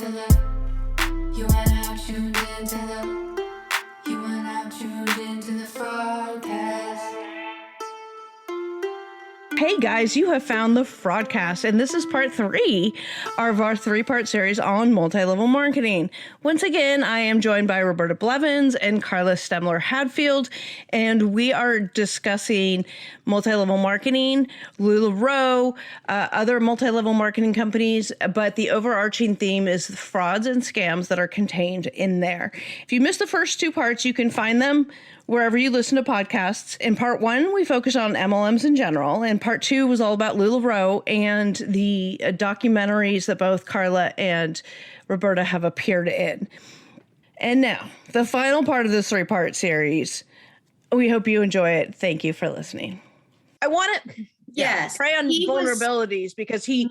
into the, you are now tuned into the, you are now tuned into the Fraudcast. Hey guys, you have found the Fraudcast, and this is part 3 of our 3-part series on multi-level marketing. Once again, I am joined by Roberta Blevins and Carla Stemler Hadfield, and we are discussing multi-level marketing, LuLaRoe, other multi-level marketing companies, but the overarching theme is the frauds and scams that are contained in there. If you missed the first 2 parts, you can find them wherever you listen to podcasts. In part 1, we focus on MLMs in general, and part 2 was all about LuLaRoe and the documentaries that both Carla and Roberta have appeared in. And now, the final part of this 3-part series. We hope you enjoy it. Thank you for listening. I want to prey on vulnerabilities because you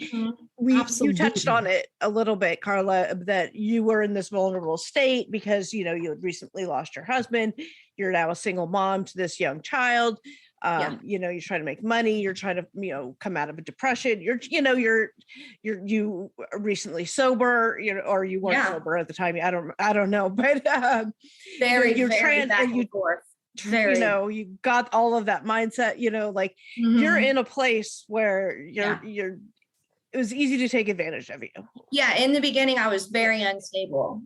touched on it a little bit, Carla, that you were in this vulnerable state because, you had recently lost your husband. You're now a single mom to this young child. You're trying to make money. You're trying to, come out of a depression. You recently sober, or you weren't sober at the time. I don't know, but you're trying and you got all of that mindset, you're in a place where it was easy to take advantage of you. Yeah. In the beginning, I was very unstable.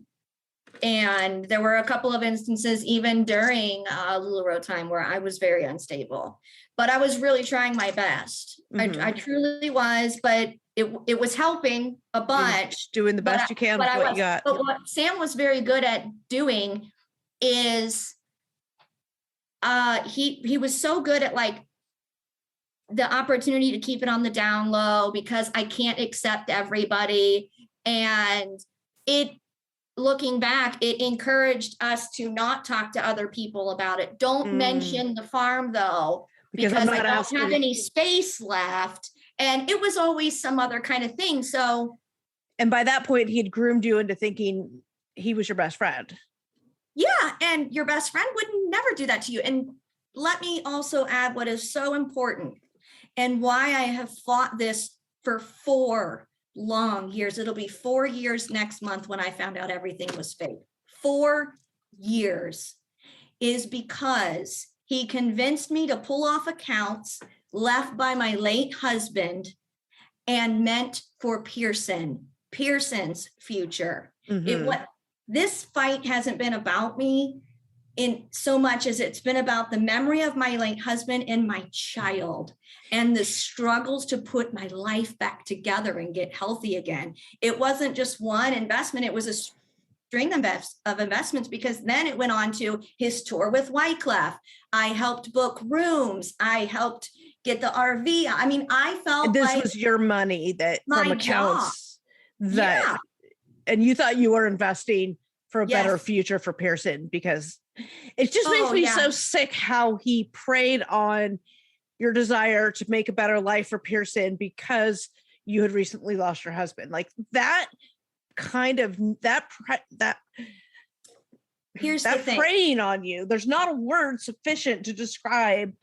And there were a couple of instances, even during LuLaRoe time, where I was very unstable, but I was really trying my best. Mm-hmm. I truly was, but it was helping a bunch. Doing the best you can with what you got. But what Sam was very good at doing is he was so good at the opportunity to keep it on the down low because I can't accept everybody. And looking back, it encouraged us to not talk to other people about it. Don't mention the farm though, because I don't have any space left. And it was always some other kind of thing. So, and by that point, he'd groomed you into thinking he was your best friend. Yeah. And your best friend would never do that to you. And let me also add what is so important and why I have fought this for 4 long years. It'll be 4 years next month when I found out everything was fake. 4 years is because he convinced me to pull off accounts left by my late husband and meant for Pearson's future. Mm-hmm. This fight hasn't been about me in so much as it's been about the memory of my late husband and my child and the struggles to put my life back together and get healthy again. It wasn't just one investment. It was a string of investments because then it went on to his tour with Wyclef. I helped book rooms. I helped get the RV. I mean, I felt this was your money that from accounts that, and you thought you were investing for a better future for Pearson because it just makes me so sick how he preyed on your desire to make a better life for Pearson because you had recently lost your husband. Like that kind of here's the thing. Preying on you. There's not a word sufficient to describe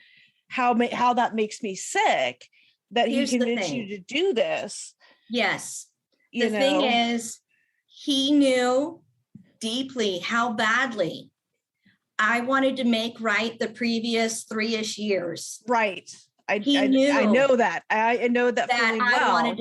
how that makes me sick that he convinced you to do this. Yes. The thing is, he knew deeply how badly I wanted to make right the previous 3-ish years. Right. I know that. I know that feeling well.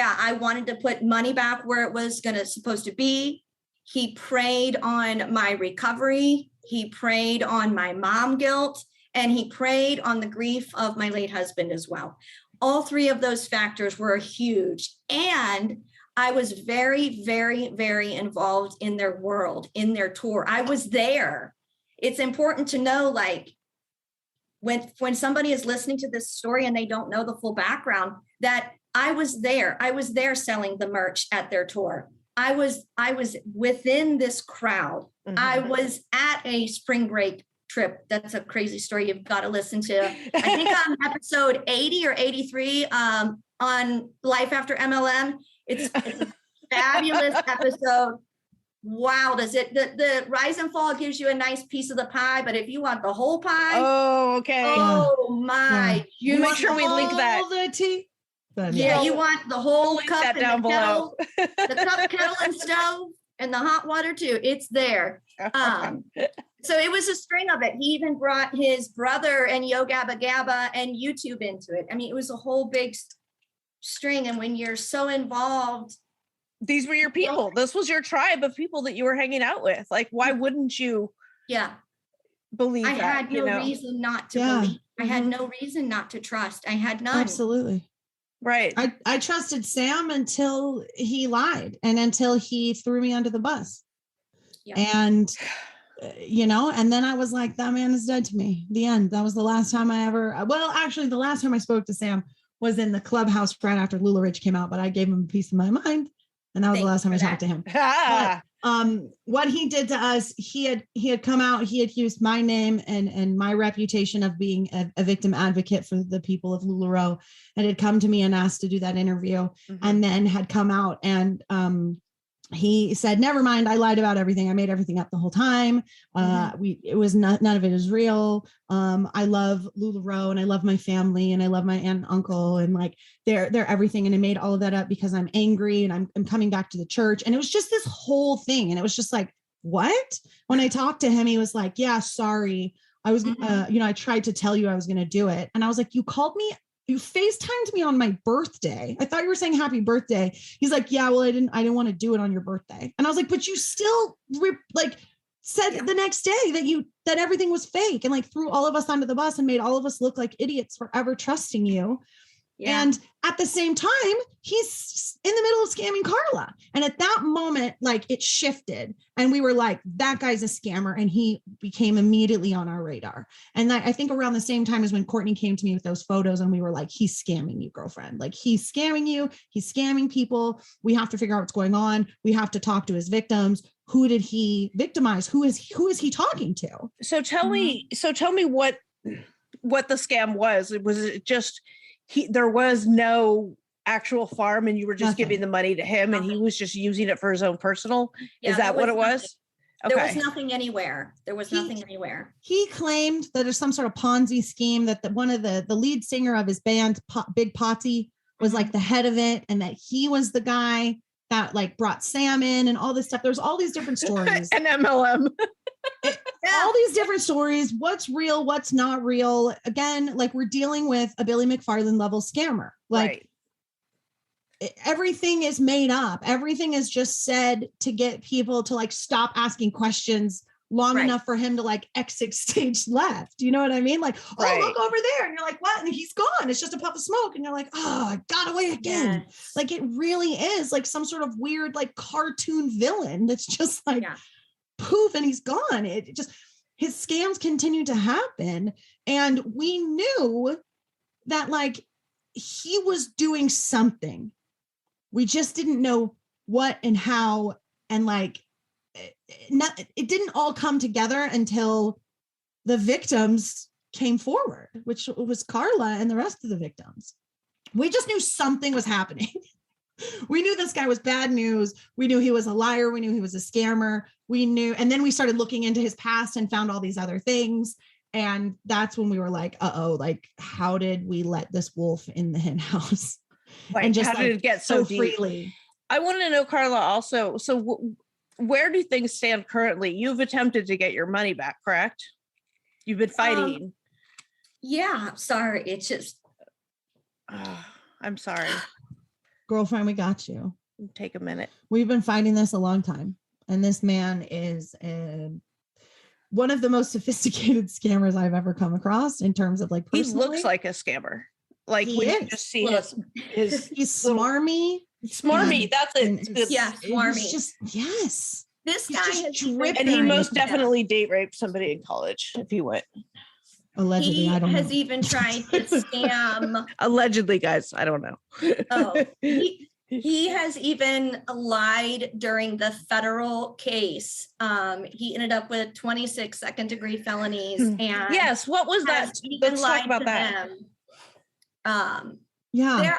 I wanted to put money back where it was supposed to be. He preyed on my recovery. He preyed on my mom guilt, and he preyed on the grief of my late husband as well. All 3 of those factors were huge. And I was very, very, very involved in their world, in their tour. I was there. It's important to know, when somebody is listening to this story and they don't know the full background, that I was there. I was there selling the merch at their tour. I was within this crowd. Mm-hmm. I was at a spring break trip. That's a crazy story you've got to listen to. I think on episode 80 or 83 on Life After MLM. It's a fabulous episode. Wow, does it the rise and fall gives you a nice piece of the pie, but if you want the whole pie, oh, okay. Oh my! You make sure we link that. then Yeah, Yeah. you want the whole Link cup that and down the below. kettle, the cup, kettle, and stove, and the hot water too. It's there. So it was a string of it. He even brought his brother and Yo Gabba Gabba and YouTube into it. I mean, it was a whole big string. And when you're so involved, These were your people. This was your tribe of people that you were hanging out with. Like, why wouldn't you yeah, believe I that? had no you know? reason not to Yeah. believe. I had Mhm. no reason not to trust. I had none. absolutely. Right. I trusted Sam until he lied and until he threw me under the bus. Yeah. And, and then I was like, that man is dead to me. The end. That was the last time actually, the last time I spoke to Sam was in the clubhouse right after LuLaRich came out, but I gave him a piece of my mind. And that was the Thank last time you I for talked to him. Ah, What he did to us, he had come out, he had used my name and my reputation of being a victim advocate for the people of LuLaRoe, and had come to me and asked to do that interview, mhm. and then had come out and he said, never mind, I lied about everything. I made everything up the whole time. It was none of it is real. I love LuLaRoe and I love my family and I love my aunt and uncle and like they're everything. And I made all of that up because I'm angry and I'm coming back to the church. And it was just this whole thing. And it was just like, what? When I talked to him, he was like, yeah, sorry. I was, I tried to tell you I was going to do it. And I was like, you FaceTimed me on my birthday. I thought you were saying happy birthday. He's like, yeah, well, I didn't want to do it on your birthday. And I was like, but you still said the next day that everything was fake and like threw all of us under the bus and made all of us look like idiots for ever trusting you. Yeah. And at the same time, he's in the middle of scamming Carla. And at that moment, like it shifted and we were like, that guy's a scammer. And he became immediately on our radar. And I think around the same time as when Courtney came to me with those photos and we were like, he's scamming you, girlfriend. Like he's scamming you. He's scamming people. We have to figure out what's going on. We have to talk to his victims. Who did he victimize? Who is he talking to? So tell me what the scam was. Was it just there was no actual farm and you were just Nothing. giving the money to him and he was just using it for his own personal? Yeah, Is that there what it nothing. was? There was nothing anywhere. He claimed that there's some sort of Ponzi scheme that one of the lead singer of his band, Big Potty, was like the head of it, and that he was the guy that like brought Sam in and all this stuff. There's all these different stories. An MLM. All these different stories. What's real? What's not real? Again, like we're dealing with a Billy McFarland level scammer. Like everything is made up. Everything is just said to get people to like stop asking questions long enough for him to like exit stage left. You know what I mean? Like, oh, look over there. And you're like, what? And he's gone. It's just a puff of smoke. And you're like, oh, I got away again. Yes. Like it really is like some sort of weird, like cartoon villain that's just like poof and he's gone. It just, his scams continue to happen. And we knew that like he was doing something. We just didn't know what and how, and like, it didn't all come together until the victims came forward, which was Carla and the rest of the victims. We just knew something was happening. We knew this guy was bad news. We knew he was a liar. We knew he was a scammer. We knew, and then we started looking into his past and found all these other things. And that's when we were like, uh-oh, like, how did we let this wolf in the hen house? Like, and just how did it get so deep? freely? I want to know, Carla, also, so where do things stand currently? You've attempted to get your money back, correct? You've been fighting. Yeah, sorry. It's just. I'm sorry. Girlfriend, we got you. Take a minute. We've been fighting this a long time. And this man is one of the most sophisticated scammers I've ever come across in terms of like personally. He looks like a scammer. Like He when you is. just see his He's smarmy. smarmy. That's it. Yeah, smarmy. He's just, yes. This He's guy just has dripping. And he most Yeah. definitely date raped somebody in college if he went. Allegedly, He I don't has know. even tried to scam. Allegedly, guys. I don't know. Oh, he has even lied during the federal case. He ended up with 26 second-degree felonies, and Yes. What was that? has even Let's talk lied about to that. them. Yeah.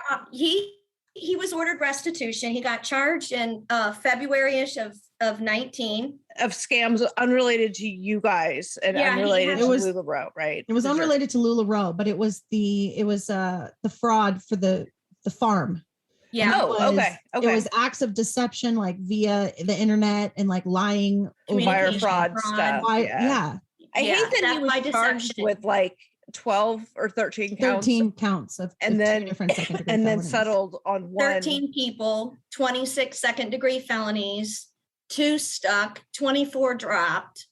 He was ordered restitution. He got charged in February-ish of 19. Of scams unrelated to you guys and Yeah, he unrelated has- to It was- LuLaRoe, right? It was These are- unrelated to LuLaRoe, but it was the fraud for the the farm. Yeah. Oh, okay. It was acts of deception, like via the internet and like lying. Wire Communication fraud fraud. stuff. Yeah. I Yeah, hate that he theft was by charged deception. with like 12 or 13 counts 13 counts of and two then different second degree and then felonies. settled on one. 13 people, 26 second degree felonies, 2 stuck, 24 dropped.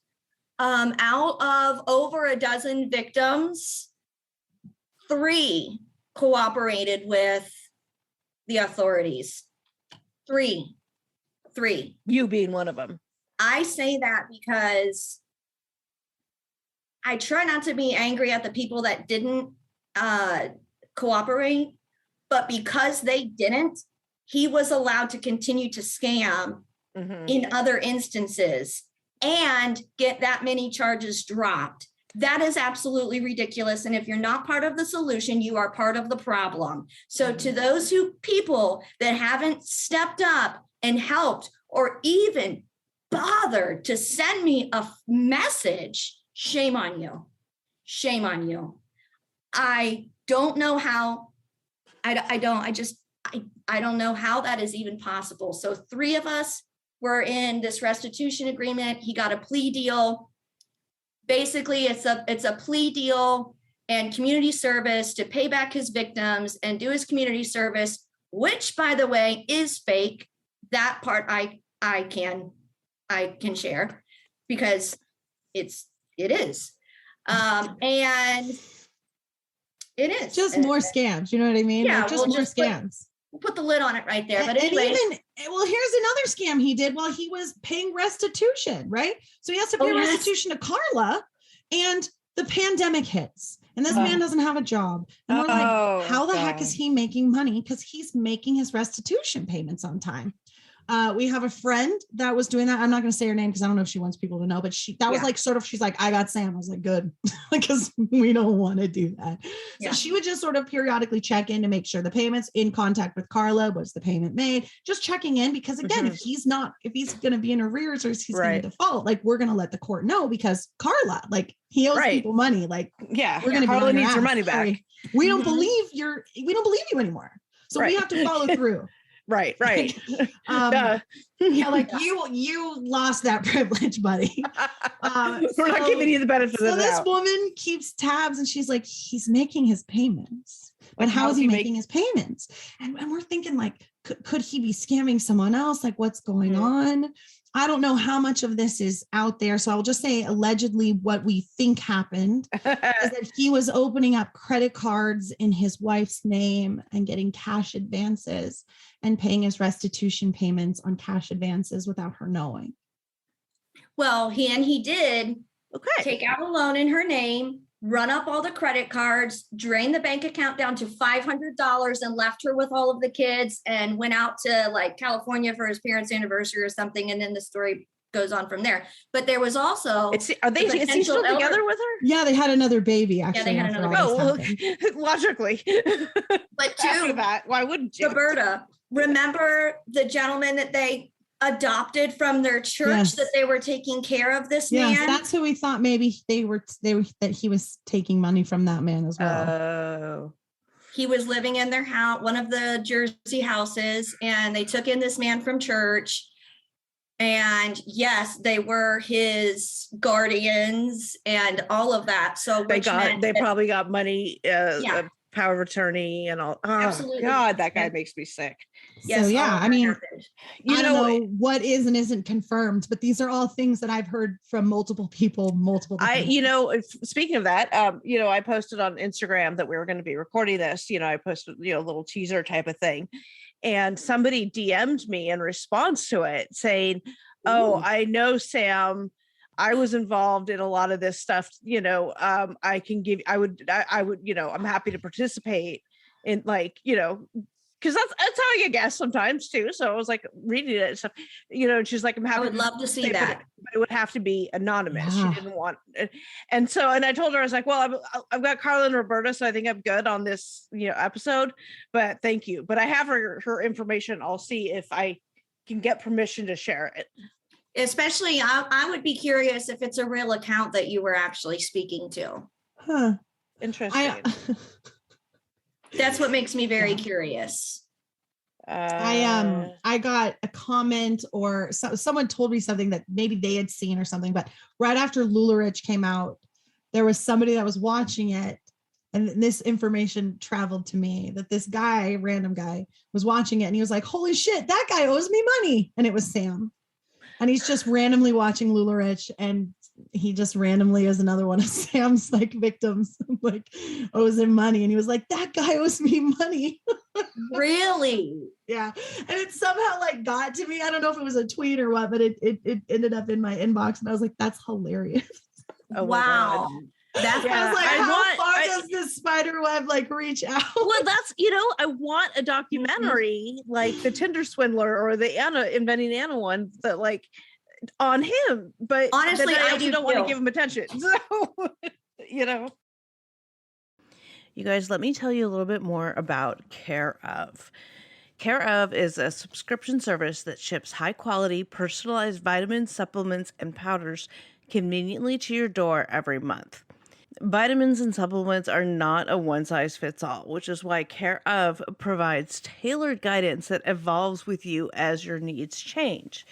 Out of over a dozen victims, 3 cooperated with the authorities. 3. You being one of them. I say that because I try not to be angry at the people that didn't cooperate, but because they didn't, he was allowed to continue to scam Mhm. in other instances and get that many charges dropped. That is absolutely ridiculous. And if you're not part of the solution, you are part of the problem. So to those people that haven't stepped up and helped or even bothered to send me a message, shame on you. Shame on you. I don't know how, I don't know how that is even possible. So 3 of us were in this restitution agreement. He got a plea deal. Basically, it's a plea deal and community service to pay back his victims and do his community service, which, by the way, is fake. That part I can share because it is. And it is Just more scams. You know what I mean? Yeah, Like just we'll more just put- scams. We'll put the lid on it right there. But And anyway, well, here's another scam he did while he was paying restitution, right? So he has to pay yes. restitution to Carla, and the pandemic hits, and this man doesn't have a job. And we're like, how the heck is he making money? Because he's making his restitution payments on time. We have a friend that was doing that. I'm not going to say her name because I don't know if she wants people to know, but that was like sort of, she's like, I got Sam. I was like, good, because we don't want to do that. So she would just sort of periodically check in to make sure the payment's in contact with Carla. Was the payment made? Just checking in, because again, if he's going to be in arrears or if he's going to default, like we're going to let the court know, because Carla, like he owes people money. Like, we're going to Carla needs her money back. Sorry. We don't believe we don't believe you anymore. So we have to follow through. Right. Yeah, like you lost that privilege, buddy. We're not giving you the benefit of the doubt. So this woman keeps tabs and she's like, he's making his payments. But how is he making his payments? And we're thinking like, could he be scamming someone else? Like what's going on? I don't know how much of this is out there. So I'll just say allegedly what we think happened is that he was opening up credit cards in his wife's name and getting cash advances and paying his restitution payments on cash advances without her knowing. Well, he did take out a loan in her name, run up all the credit cards, drain the bank account down to $500 and left her with all of the kids and went out to like California for his parents' anniversary or something. And then the story goes on from there. But there was also, is he still together with her? Yeah, they had another baby actually. Yeah, they had another baby. Logically. But after that, why wouldn't you? Roberta, remember the gentleman that they adopted from their church that they were taking care of this man? That's who we thought maybe that he was taking money from that man as well. Oh. He was living in their house, one of the Jersey houses, and they took in this man from church. And yes, they were his guardians and all of that. So they probably got money, power of attorney and all. Oh, absolutely. God, that guy makes me sick. Yes, so I mean, I don't know what is and isn't confirmed, but these are all things that I've heard from multiple people, speaking of that, I posted on Instagram that we were going to be recording this. I posted, a little teaser type of thing. And somebody DM'd me in response to it saying, "Oh, I know, Sam, I was involved in a lot of this stuff. I'm happy to participate in because that's how you guess sometimes too." So I was like reading it and stuff, and she's like, I would love to see that. But it would have to be anonymous. She didn't want it. And I told her, I was like, well, I've got Carla and Roberta, so I think I'm good on this, episode, but thank you. But I have her information. I'll see if I can get permission to share it. Especially, I would be curious if it's a real account that you were actually speaking to. Huh. Interesting. That's what makes me very curious. I got a comment or someone told me something that maybe they had seen or something, but right after LuLaRich came out, there was somebody that was watching it, and this information traveled to me that this guy, random guy, was watching it, and he was like, holy shit, that guy owes me money. And it was Sam. And he's just randomly watching LuLaRich, and he just randomly is another one of Sam's like victims, like owes him money. And he was like, that guy owes me money. Really? Yeah. And it somehow like got to me. I don't know if it was a tweet or what, but it ended up in my inbox, and I was like, that's hilarious. Oh, wow. That's I was like, how far does this spider web like reach out? Well, that's, I want a documentary like the Tinder Swindler or the Anna Inventing Anna one that like on him, but honestly, I don't want to give him attention. So, You guys, let me tell you a little bit more about Care of. Care of is a subscription service that ships high quality, personalized vitamins, supplements, and powders conveniently to your door every month. Vitamins and supplements are not a one-size-fits-all, which is why Care of provides tailored guidance that evolves with you as your needs change.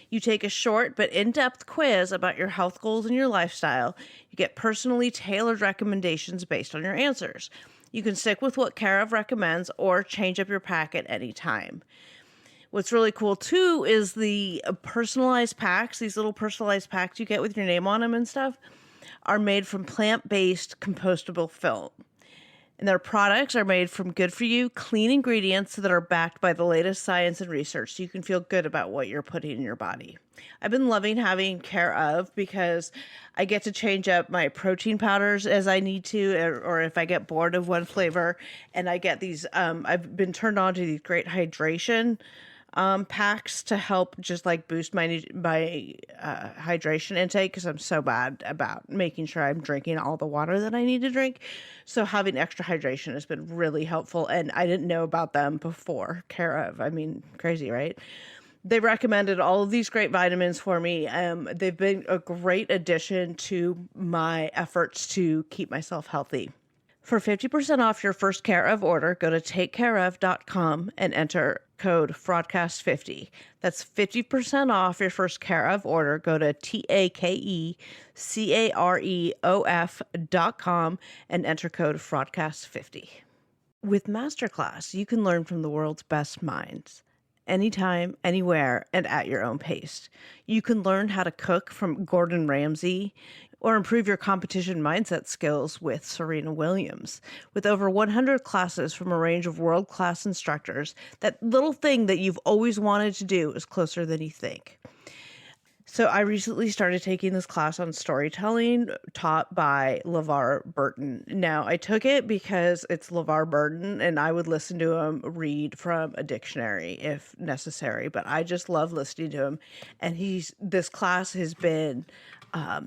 You take a short but in-depth quiz about your health goals and your lifestyle. You get personally tailored recommendations based on your answers. You can stick with what Care of recommends or change up your pack at any time. What's really cool too is the personalized packs. These little personalized packs you get with your name on them and stuff are made from plant-based compostable film. And their products are made from good-for-you, clean ingredients that are backed by the latest science and research, so you can feel good about what you're putting in your body. I've been loving having Care of because I get to change up my protein powders as I need to, or if I get bored of one flavor. And I get these, I've been turned on to these great hydration packs to help just like boost my hydration intake, because I'm so bad about making sure I'm drinking all the water that I need to drink. So having extra hydration has been really helpful, and I didn't know about them before Care of. I mean, crazy, right? They recommended all of these great vitamins for me. They've been a great addition to my efforts to keep myself healthy. For 50% off your first Care of order, go to takecareof.com and enter code FRODCAST50. That's 50% off your first Care of order. Go to takecareof.com and enter code FRODCAST50. With Masterclass, you can learn from the world's best minds. Anytime, anywhere, and at your own pace. You can learn how to cook from Gordon Ramsay or improve your competition mindset skills with Serena Williams. With over 100 classes from a range of world-class instructors, that little thing that you've always wanted to do is closer than you think. So I recently started taking this class on storytelling taught by LeVar Burton. Now, I took it because it's LeVar Burton, and I would listen to him read from a dictionary if necessary, but I just love listening to him. And this class has been,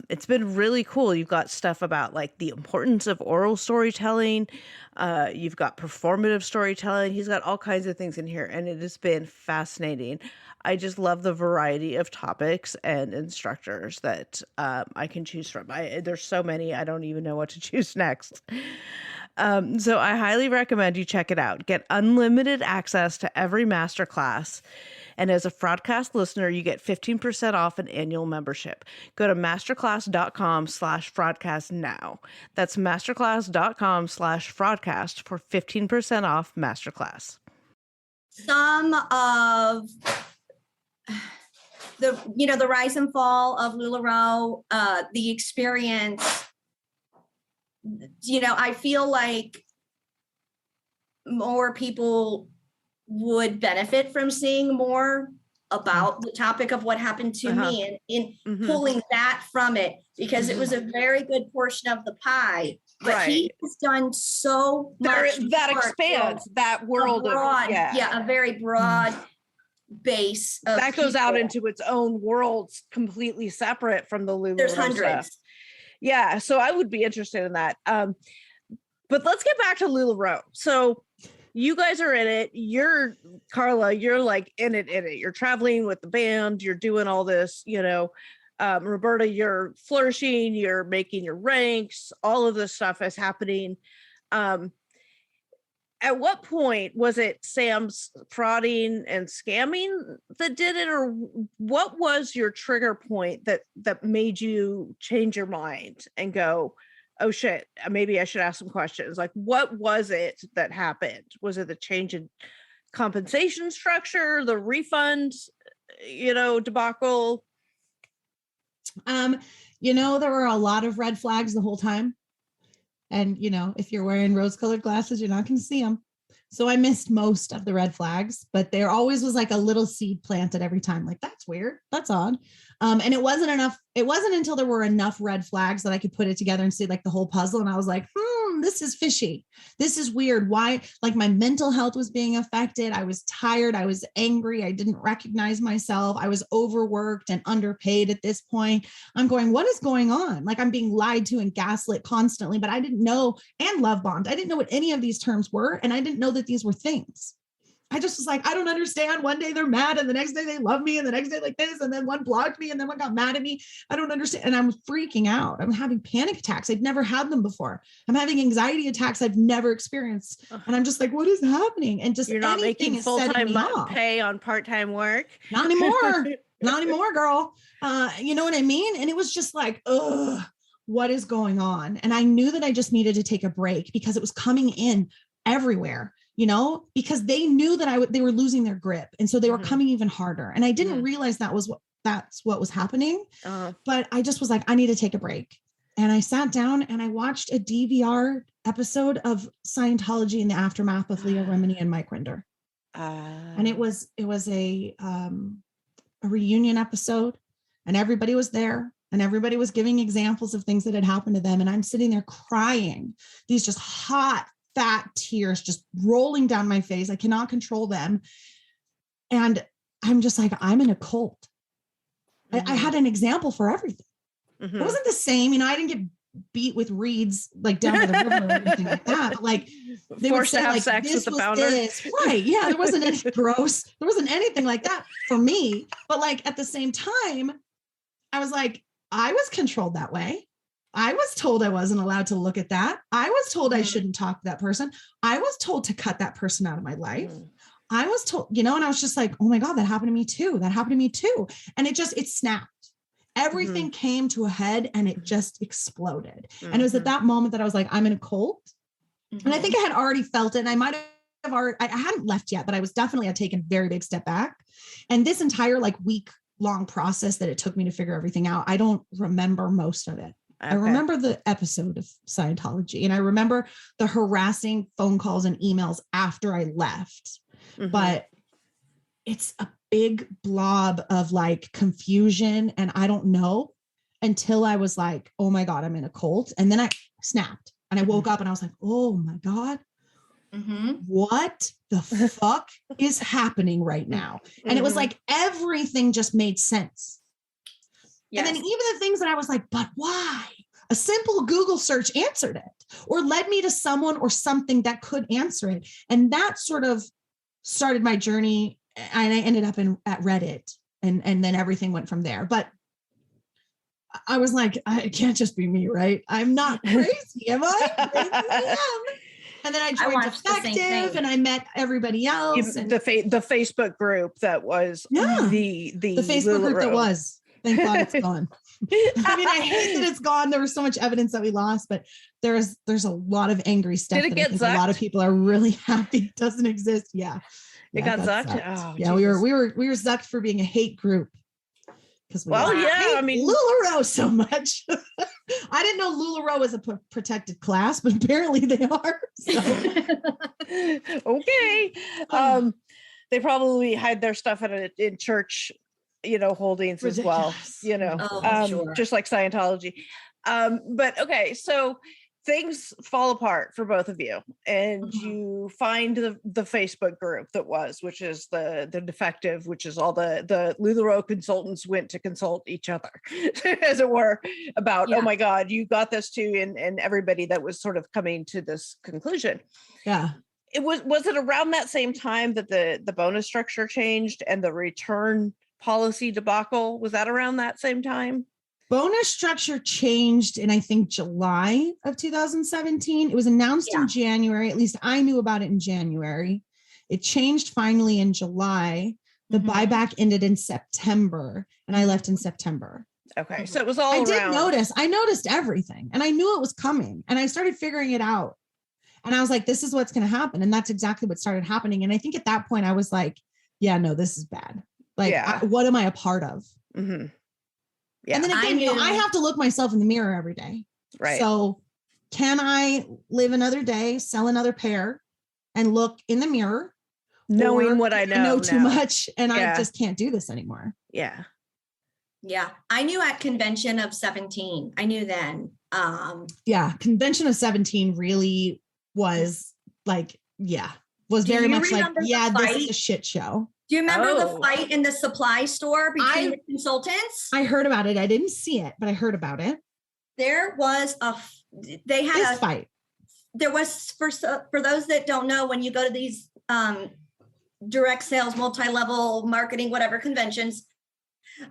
it's been really cool. You've got stuff about like the importance of oral storytelling. You've got performative storytelling. He's got all kinds of things in here, and it has been fascinating. I just love the variety of topics and instructors that I can choose from. There's so many, I don't even know what to choose next. So I highly recommend you check it out. Get unlimited access to every masterclass. And as a Fraudcast listener, you get 15% off an annual membership. Go to masterclass.com/fraudcast now. That's masterclass.com/fraudcast for 15% off masterclass. Some of the rise and fall of LuLaRoe, the experience, I feel like more people would benefit from seeing more about the topic of what happened to me and in pulling that from it, because it was a very good portion of the pie. But he has done so much that expands that world broad, of a very broad base of that goes out people. into its own world, completely separate from the LuLaRoe There's hundreds. stuff. Yeah, so I would be interested in that. But let's get back to LuLaRoe. So you guys are in it. Carla, you're like in it. You're traveling with the band. You're doing all this, Roberta, you're flourishing. You're making your ranks. All of this stuff is happening. at what point was it Sam's frauding and scamming that did it, or what was your trigger point that made you change your mind and go, oh shit, maybe I should ask some questions? Like, what was it that happened? Was it the change in compensation structure, the refund, debacle? There were a lot of red flags the whole time. And, if you're wearing rose-colored glasses, you're not going to see them. So I missed most of the red flags, but there always was like a little seed planted every time. Like, that's weird. That's odd. And it wasn't enough. It wasn't until there were enough red flags that I could put it together and see like the whole puzzle. And I was like, this is fishy. This is weird. Why? Like, my mental health was being affected. I was tired. I was angry. I didn't recognize myself. I was overworked and underpaid at this point. I'm going, what is going on? Like, I'm being lied to and gaslit constantly, but I didn't know, and love bombed. I didn't know what any of these terms were. And I didn't know that these were things. I just was like, I don't understand. One day they're mad and the next day they love me and the next day like this. And then one blocked me and then one got mad at me. I don't understand. And I'm freaking out. I'm having panic attacks. I'd never had them before. I'm having anxiety attacks I've never experienced. And I'm just like, what is happening? And just you're not making full-time pay on part-time work. Not anymore. Not anymore, girl. You know what I mean? And it was just like, ugh, what is going on? And I knew that I just needed to take a break because it was coming in everywhere. Because they knew that they were losing their grip. And so they were coming even harder. And I didn't realize that's what was happening. But I just was like, I need to take a break. And I sat down and I watched a DVR episode of Scientology in the aftermath of Leah Remini and Mike Rinder. And it was a reunion episode, and everybody was there. And everybody was giving examples of things that had happened to them. And I'm sitting there crying, these just hot, fat tears just rolling down my face. I cannot control them. And I'm just like, I'm in a cult. I had an example for everything. It wasn't the same. I didn't get beat with reeds like down by the river or anything like that. But like, they forced to have sex with the founder. Right. Yeah. There wasn't anything gross. There wasn't anything like that for me. But like, at the same time, I was like, I was controlled that way. I was told I wasn't allowed to look at that. I was told I shouldn't talk to that person. I was told to cut that person out of my life. I was told, and I was just like, oh my God, that happened to me too. That happened to me too. And it snapped. Everything came to a head and it just exploded. And it was at that moment that I was like, I'm in a cult. And I think I had already felt it. And I might have already, I hadn't left yet, but I was definitely had taken a very big step back. And this entire like week-long process that it took me to figure everything out, I don't remember most of it. Okay. I remember the episode of Scientology, and I remember the harassing phone calls and emails after I left, but it's a big blob of like confusion. And I don't know until I was like, oh my God, I'm in a cult. And then I snapped and I woke up and I was like, oh my God, what the fuck is happening right now? And it was like, everything just made sense. Yes. And then even the things that I was like, but why? A simple Google search answered it or led me to someone or something that could answer it. And that sort of started my journey. And I ended up at Reddit and then everything went from there. But I was like, it can't just be me, right? I'm not crazy, am I? Maybe I am. And then I joined Defective and I met everybody else. The Facebook group that was the Facebook group that was. Thank God it's gone. I mean, I hate that it's gone. There was so much evidence that we lost, but there's a lot of angry stuff. Did it get zucked? A lot of people are really happy it doesn't exist. Yeah. It got zucked. Oh, yeah, Jesus. we were zucked for being a hate group. Because I mean LuLaRoe so much. I didn't know LuLaRoe was a protected class, but apparently they are. So. Okay. They probably hide their stuff in church, holdings ridiculous. As well, sure. Just like Scientology. But okay, so things fall apart for both of you, and you find the Facebook group which is the Defective, which is all the LuLaRoe consultants went to consult each other, as it were, about, oh my God, you got this too, and everybody that was sort of coming to this conclusion. Yeah. It was it around that same time that the bonus structure changed and the return policy debacle? Was that around that same time? bonus structure changed in, I think, July of 2017. It was announced in January. At least I knew about it in January. It changed finally in July. The buyback ended in September, and I left in September. Okay. So it was all I around. did notice. I noticed everything, and I knew it was coming, and I started figuring it out. And I was like, this is what's going to happen. And that's exactly what started happening. And I think at that point I was like, yeah, no, this is bad. Like, what am I a part of? Mm-hmm. Yeah. And then again, I have to look myself in the mirror every day. Right. So can I live another day, sell another pair, and look in the mirror? Knowing what I know too much, and I just can't do this anymore. Yeah. Yeah. I knew at convention of 17. I knew then. Convention of 17 really was like, was very much like, this is a shit show. Do you remember the fight in the supply store between the consultants? I heard about it. I didn't see it, but I heard about it. There was they had a fight. There was, for those that don't know, when you go to these direct sales, multi-level marketing, whatever conventions,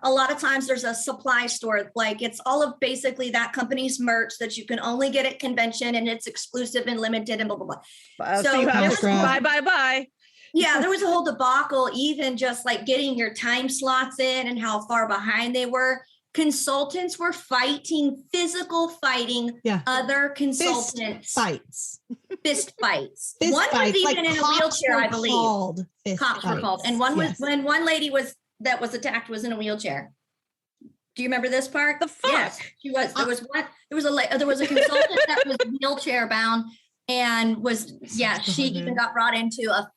a lot of times there's a supply store. Like, it's all of basically that company's merch that you can only get at convention, and it's exclusive and limited and blah, blah, blah. So you have to buy. Yeah, there was a whole debacle, even just like getting your time slots in and how far behind they were. Consultants were fighting other consultants. Fist fights. One was even in a wheelchair, I believe. Cops were called. And one was when one lady that was attacked was in a wheelchair. Do you remember this part? The fuck? Yes, she was. There was a consultant that was wheelchair bound and she even got brought into a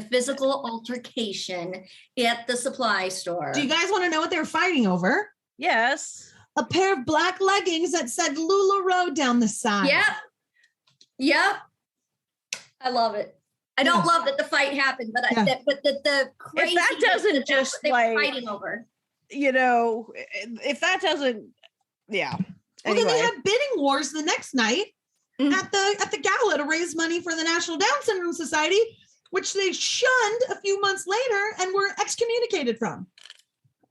physical altercation at the supply store. Do you guys want to know what they were fighting over? Yes. A pair of black leggings that said LuLaRoe down the side. Yep. I love it. I don't love that the fight happened, but the crazy if that doesn't just they like were fighting over. If that doesn't, Well, then they had bidding wars the next night at the gala to raise money for the National Down Syndrome Society, which they shunned a few months later and were excommunicated from.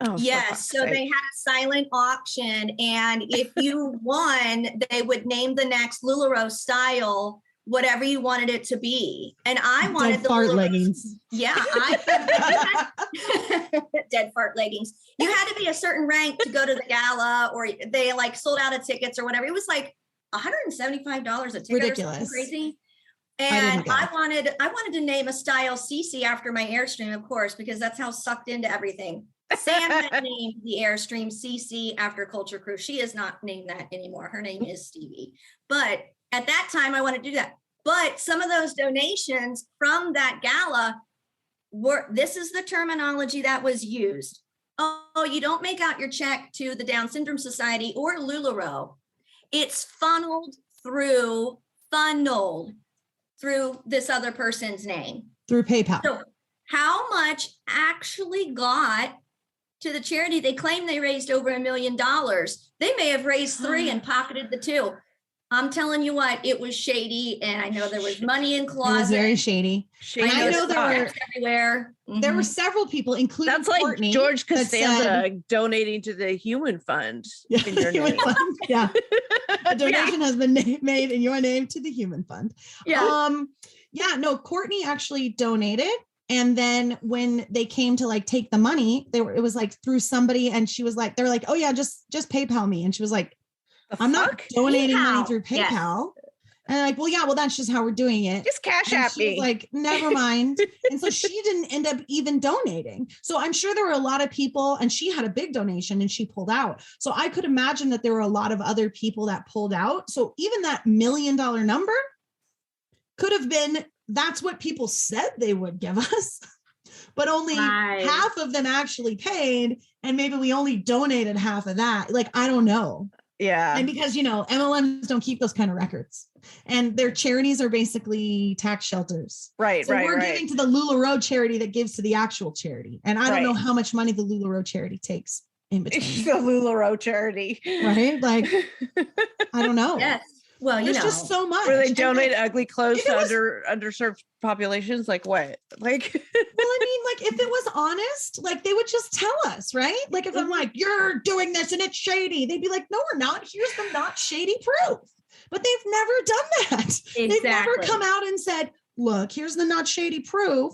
Oh, yes. So they had a silent auction, and if you won, they would name the next LuLaRoe style, whatever you wanted it to be. And I wanted the fart leggings. Yeah. Dead fart leggings. You had to be a certain rank to go to the gala, or they like sold out of tickets or whatever. It was like $175 a ticket. Ridiculous. Crazy. And I wanted to name a style Cece after my Airstream, of course, because that's how sucked into everything. Sam had named the Airstream Cece after Culture Crew. She is not named that anymore. Her name is Stevie. But at that time, I wanted to do that. But some of those donations from that gala this is the terminology that was used. Oh, you don't make out your check to the Down Syndrome Society or LuLaRoe. It's funneled through this other person's name. Through PayPal. So how much actually got to the charity? They claim they raised over $1 million. They may have raised 3 and pocketed the 2. I'm telling you what, it was shady, and I know there was money in closets. It was very shady. I know there were everywhere. There were several people, including that's like Courtney, George Costanza donating to the Human Fund in your name. Yeah, a donation has been made in your name to the Human Fund. Courtney actually donated. And then when they came to like take the money, it was like through somebody, and she was like, they're like, oh yeah, just PayPal me. And she was like, I'm not donating money through PayPal. Yes. And well, that's just how we're doing it. Just cash app me. Like, never mind. And so she didn't end up even donating. So I'm sure there were a lot of people, and she had a big donation and she pulled out. So I could imagine that there were a lot of other people that pulled out. So even that $1 million number could have been, that's what people said they would give us, but only half of them actually paid. And maybe we only donated half of that. Like, I don't know. Yeah. And because, MLMs don't keep those kind of records, and their charities are basically tax shelters. Right. So we're giving to the LuLaRoe charity that gives to the actual charity. And I don't know how much money the LuLaRoe charity takes in between. The LuLaRoe charity. Right. Like, I don't know. Yes. Well, There's just so much. Where they And donate ugly clothes if to it was- underserved populations? Like what? Like well, I mean, like if it was honest, like they would just tell us, right? Like if I'm like, you're doing this and it's shady, they'd be like, no, we're not. Here's the not shady proof. But they've never done that. They've never Exactly. come out and said, look, here's the not shady proof.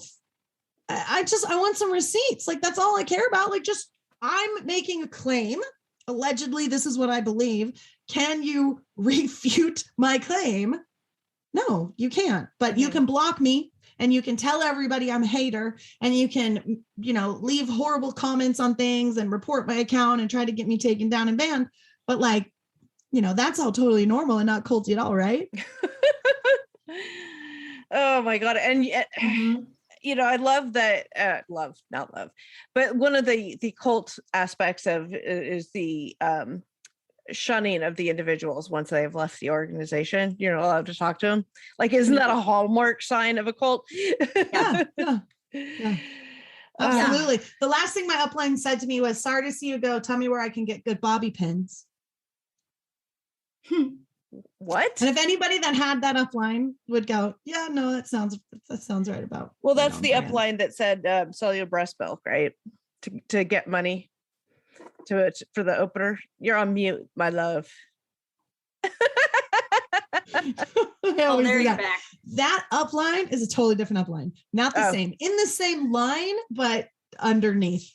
I want some receipts. Like that's all I care about. Like just I'm making a claim. Allegedly, this is what I believe. Can you refute my claim? No, you can't. But you can block me and you can tell everybody I'm a hater and you can, leave horrible comments on things and report my account and try to get me taken down and banned. But like, that's all totally normal and not culty at all, right? oh my God. And yet, I love that, not love, but one of the cult aspects of is the shunning of the individuals once they have left the organization. You're not allowed to talk to them. Like, isn't that a hallmark sign of a cult? Yeah. Absolutely. The last thing my upline said to me was, sorry to see you go. Tell me where I can get good bobby pins. What? And if anybody that had that upline would go, yeah, no, that sounds right about. Well, that's the upline that said sell your breast milk, right? To get money for the opener. You're on mute, my love. Oh, there you're back. That upline is a totally different upline. Not the same. In the same line, but underneath.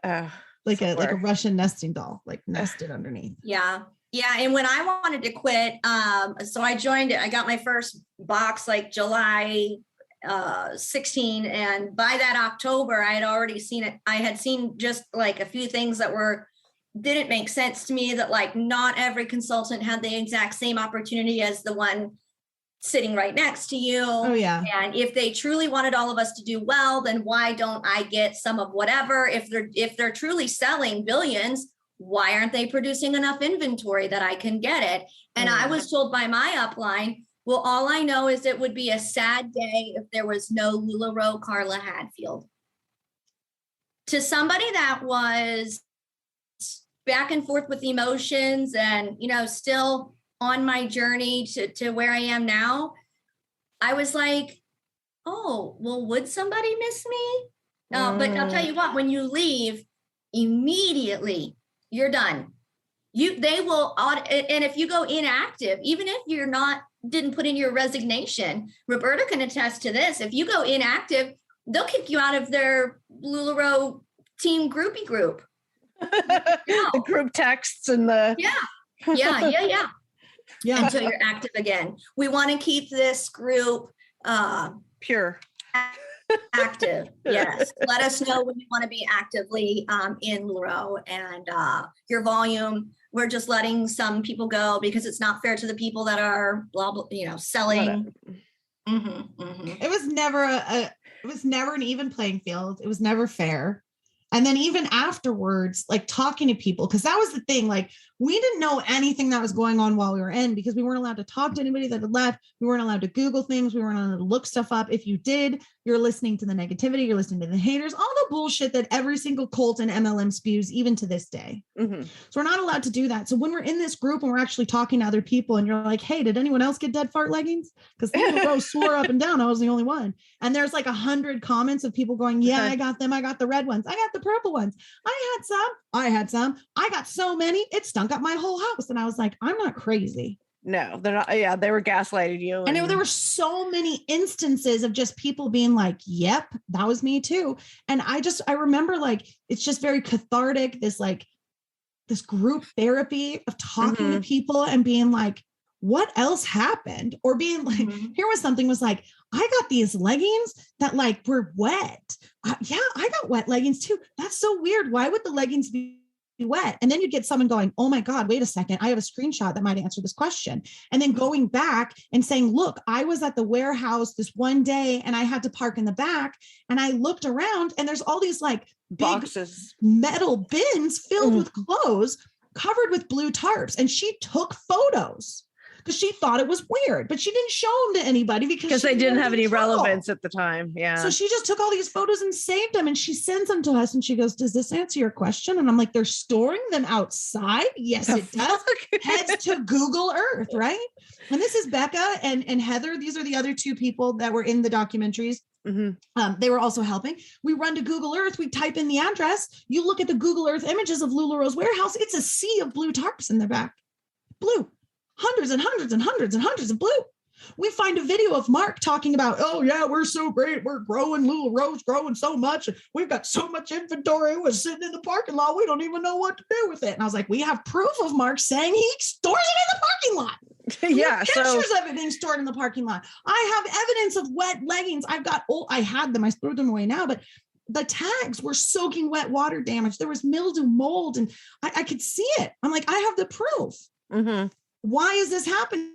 Like a Russian nesting doll, like nested underneath. Yeah. Yeah. And when I wanted to quit, so I joined it. I got my first box like July 16. And by that October, I had already seen it. I had seen just like a few things that didn't make sense to me, that like not every consultant had the exact same opportunity as the one sitting right next to you. Oh yeah. And if they truly wanted all of us to do well, then why don't I get some of whatever? If they're truly selling billions, why aren't they producing enough inventory that I can get it? And I was told by my upline, well, all I know is it would be a sad day if there was no LuLaRoe Carla Hadfield. To somebody that was back and forth with emotions and, still on my journey to where I am now, I was like, oh, well, would somebody miss me? But I'll tell you what, when you leave, immediately you're done. They will audit, and if you go inactive, even if you're didn't put in your resignation, Roberta can attest to this. If you go inactive, they'll kick you out of their LuLaRoe team groupie group. The group texts and the yeah until you're active again. We want to keep this group pure, active. Yes, let us know when you want to be actively in LuLaRoe and your volume. We're just letting some people go because it's not fair to the people that are blah blah, selling. It was never an even playing field. It was never fair. And then even afterwards, like talking to people, because that was the thing, like we didn't know anything that was going on while we were in, because we weren't allowed to talk to anybody that had left. We weren't allowed to Google things. We weren't allowed to look stuff up. If you did, you're listening to the negativity, you're listening to the haters, all the bullshit that every single cult and MLM spews, even to this day. So we're not allowed to do that. So when we're in this group and we're actually talking to other people and you're like, hey, did anyone else get dead fart leggings? Because LuLaRoe swore up and down I was the only one. And there's like 100 comments of people going, yeah, I got them. I got the red ones. I got the purple ones. I had some. I got so many, it stunk up my whole house. And I was like, I'm not crazy. No, they're not. Yeah, they were gaslighting you. And there were so many instances of just people being like, yep, that was me too. And I remember like, it's just very cathartic, this group therapy of talking to people and being like, what else happened? Or being like, here was something was like, I got these leggings that like were wet. Yeah, I got wet leggings too. That's so weird. Why would the leggings be wet? And then you get someone going, oh my God, wait a second. I have a screenshot that might answer this question. And then going back and saying, look, I was at the warehouse this one day and I had to park in the back and I looked around and there's all these like boxes, metal bins filled with clothes covered with blue tarps. And she took photos because she thought it was weird, but she didn't show them to anybody because they didn't have any trouble. relevance at the time. Yeah. So she just took all these photos and saved them, and she sends them to us, and she goes, "Does this answer your question?" And I'm like, "They're storing them outside." Yes, it does. Heads to Google Earth, right? And this is Becca and Heather. These are the other two people that were in the documentaries. They were also helping. We run to Google Earth. We type in the address. You look at the Google Earth images of LuLaRoe's warehouse. It's a sea of blue tarps in their back. Blue. Hundreds and hundreds and hundreds and hundreds of blue. We find a video of Mark talking about, "Oh yeah, we're so great. We're growing. LuLaRoe's growing so much. We've got so much inventory. We're sitting in the parking lot. We don't even know what to do with it." And I was like, we have proof of Mark saying he stores it in the parking lot. Yeah. Pictures of it being stored in the parking lot. I have evidence of wet leggings. I had them. I threw them away now, but the tags were soaking wet water damage. There was mildew, mold, and I could see it. I'm like, I have the proof. Why is this happening?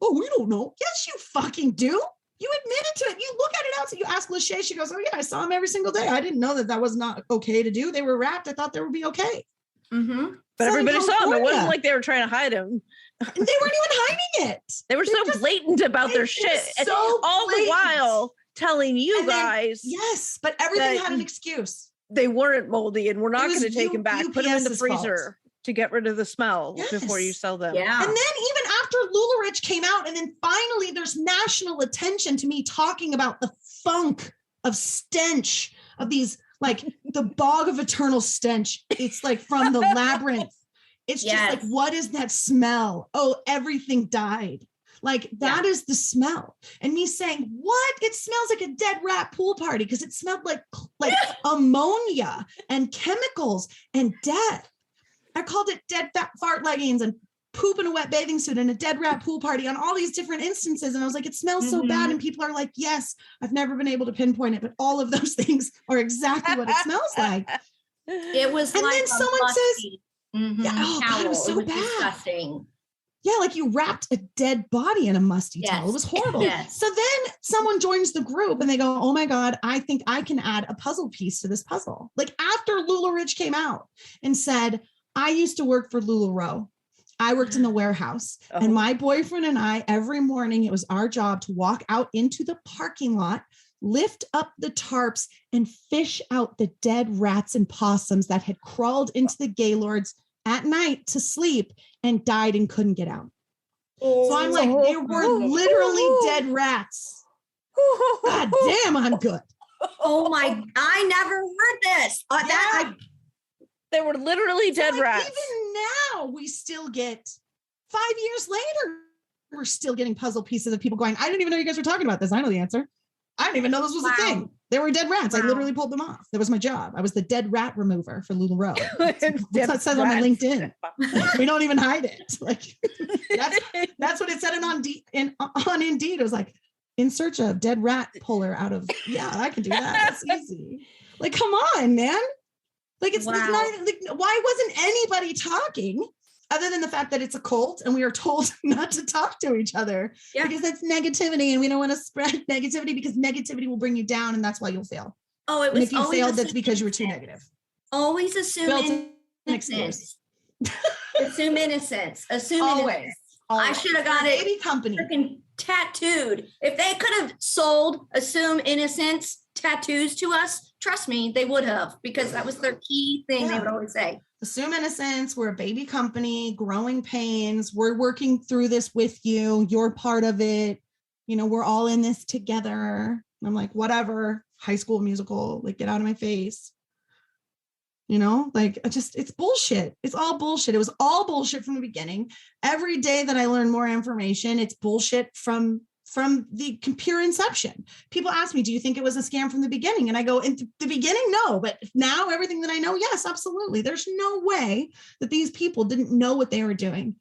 Oh, we don't know. Yes, you fucking do. You admitted to it. You look at it outside. You ask Lachey. She goes, "Oh yeah, I saw them every single day. I didn't know that was not okay to do. They were wrapped. I thought they would be okay." But everybody saw them. It wasn't like they were trying to hide them. They weren't even hiding it. They were so blatant about their shit. So all the while telling you guys. Yes, but everything had an excuse. They weren't moldy and we're not going to take them back. Put them in the UPS's freezer to get rid of the smell before you Yes. sell them. Yeah. And then even after LuLaRich came out, and then finally there's national attention to me talking about the funk of stench of these, like the bog of eternal stench. It's like from the labyrinth. It's just like, what is that smell? Oh, everything died. Like that is the smell. And me saying, what? It smells like a dead rat pool party because it smelled like ammonia and chemicals and death. I called it dead fart leggings and poop in a wet bathing suit and a dead rat pool party on all these different instances. And I was like, it smells so bad. And people are like, yes, I've never been able to pinpoint it, but all of those things are exactly what it smells like. It was And like then a someone says, yeah, oh God, it was so bad. Disgusting. Yeah, like you wrapped a dead body in a musty towel. It was horrible. Yes. So then someone joins the group and they go, oh my God, I think I can add a puzzle piece to this puzzle. Like after LuLaRich came out and said, I used to work for LuLaRoe. I worked in the warehouse and my boyfriend and I, every morning, it was our job to walk out into the parking lot, lift up the tarps and fish out the dead rats and possums that had crawled into the Gaylords at night to sleep and died and couldn't get out. So I'm like, they were literally dead rats. God damn, I'm good. Oh my, I never heard this. They were literally dead rats. Even now, we still get 5 years later, we're still getting puzzle pieces of people going, I didn't even know you guys were talking about this. I know the answer. I didn't even know this was a thing. They were dead rats. I literally pulled them off. That was my job. I was the dead rat remover for LuLaRoe. That's what it says on my LinkedIn. We don't even hide it. Like that's what it said on Indeed. It was like, in search of dead rat puller out of, I can do that. That's easy. Like, come on, man. Like it's not, like, why wasn't anybody talking other than the fact that it's a cult and we are told not to talk to each other because that's negativity and we don't want to spread negativity because negativity will bring you down and that's why you'll fail. Oh, it was. And if you failed, that's because you were too negative. Always assume innocence. Assume innocence. Assume innocence. I should have got it. Baby company freaking tattooed. If they could have sold assume innocence tattoos to us, trust me, they would have, because that was their key thing. They would always say, assume innocence. We're a baby company, growing pains. We're working through this with you. You're part of it. You know, we're all in this together. I'm like, whatever, High School Musical, like get out of my face. You know, like it's bullshit. It's all bullshit. It was all bullshit from the beginning. Every day that I learn more information, it's bullshit from the pure inception. People ask me, do you think it was a scam from the beginning? And I go, in the beginning, no. But now everything that I know, yes, absolutely. There's no way that these people didn't know what they were doing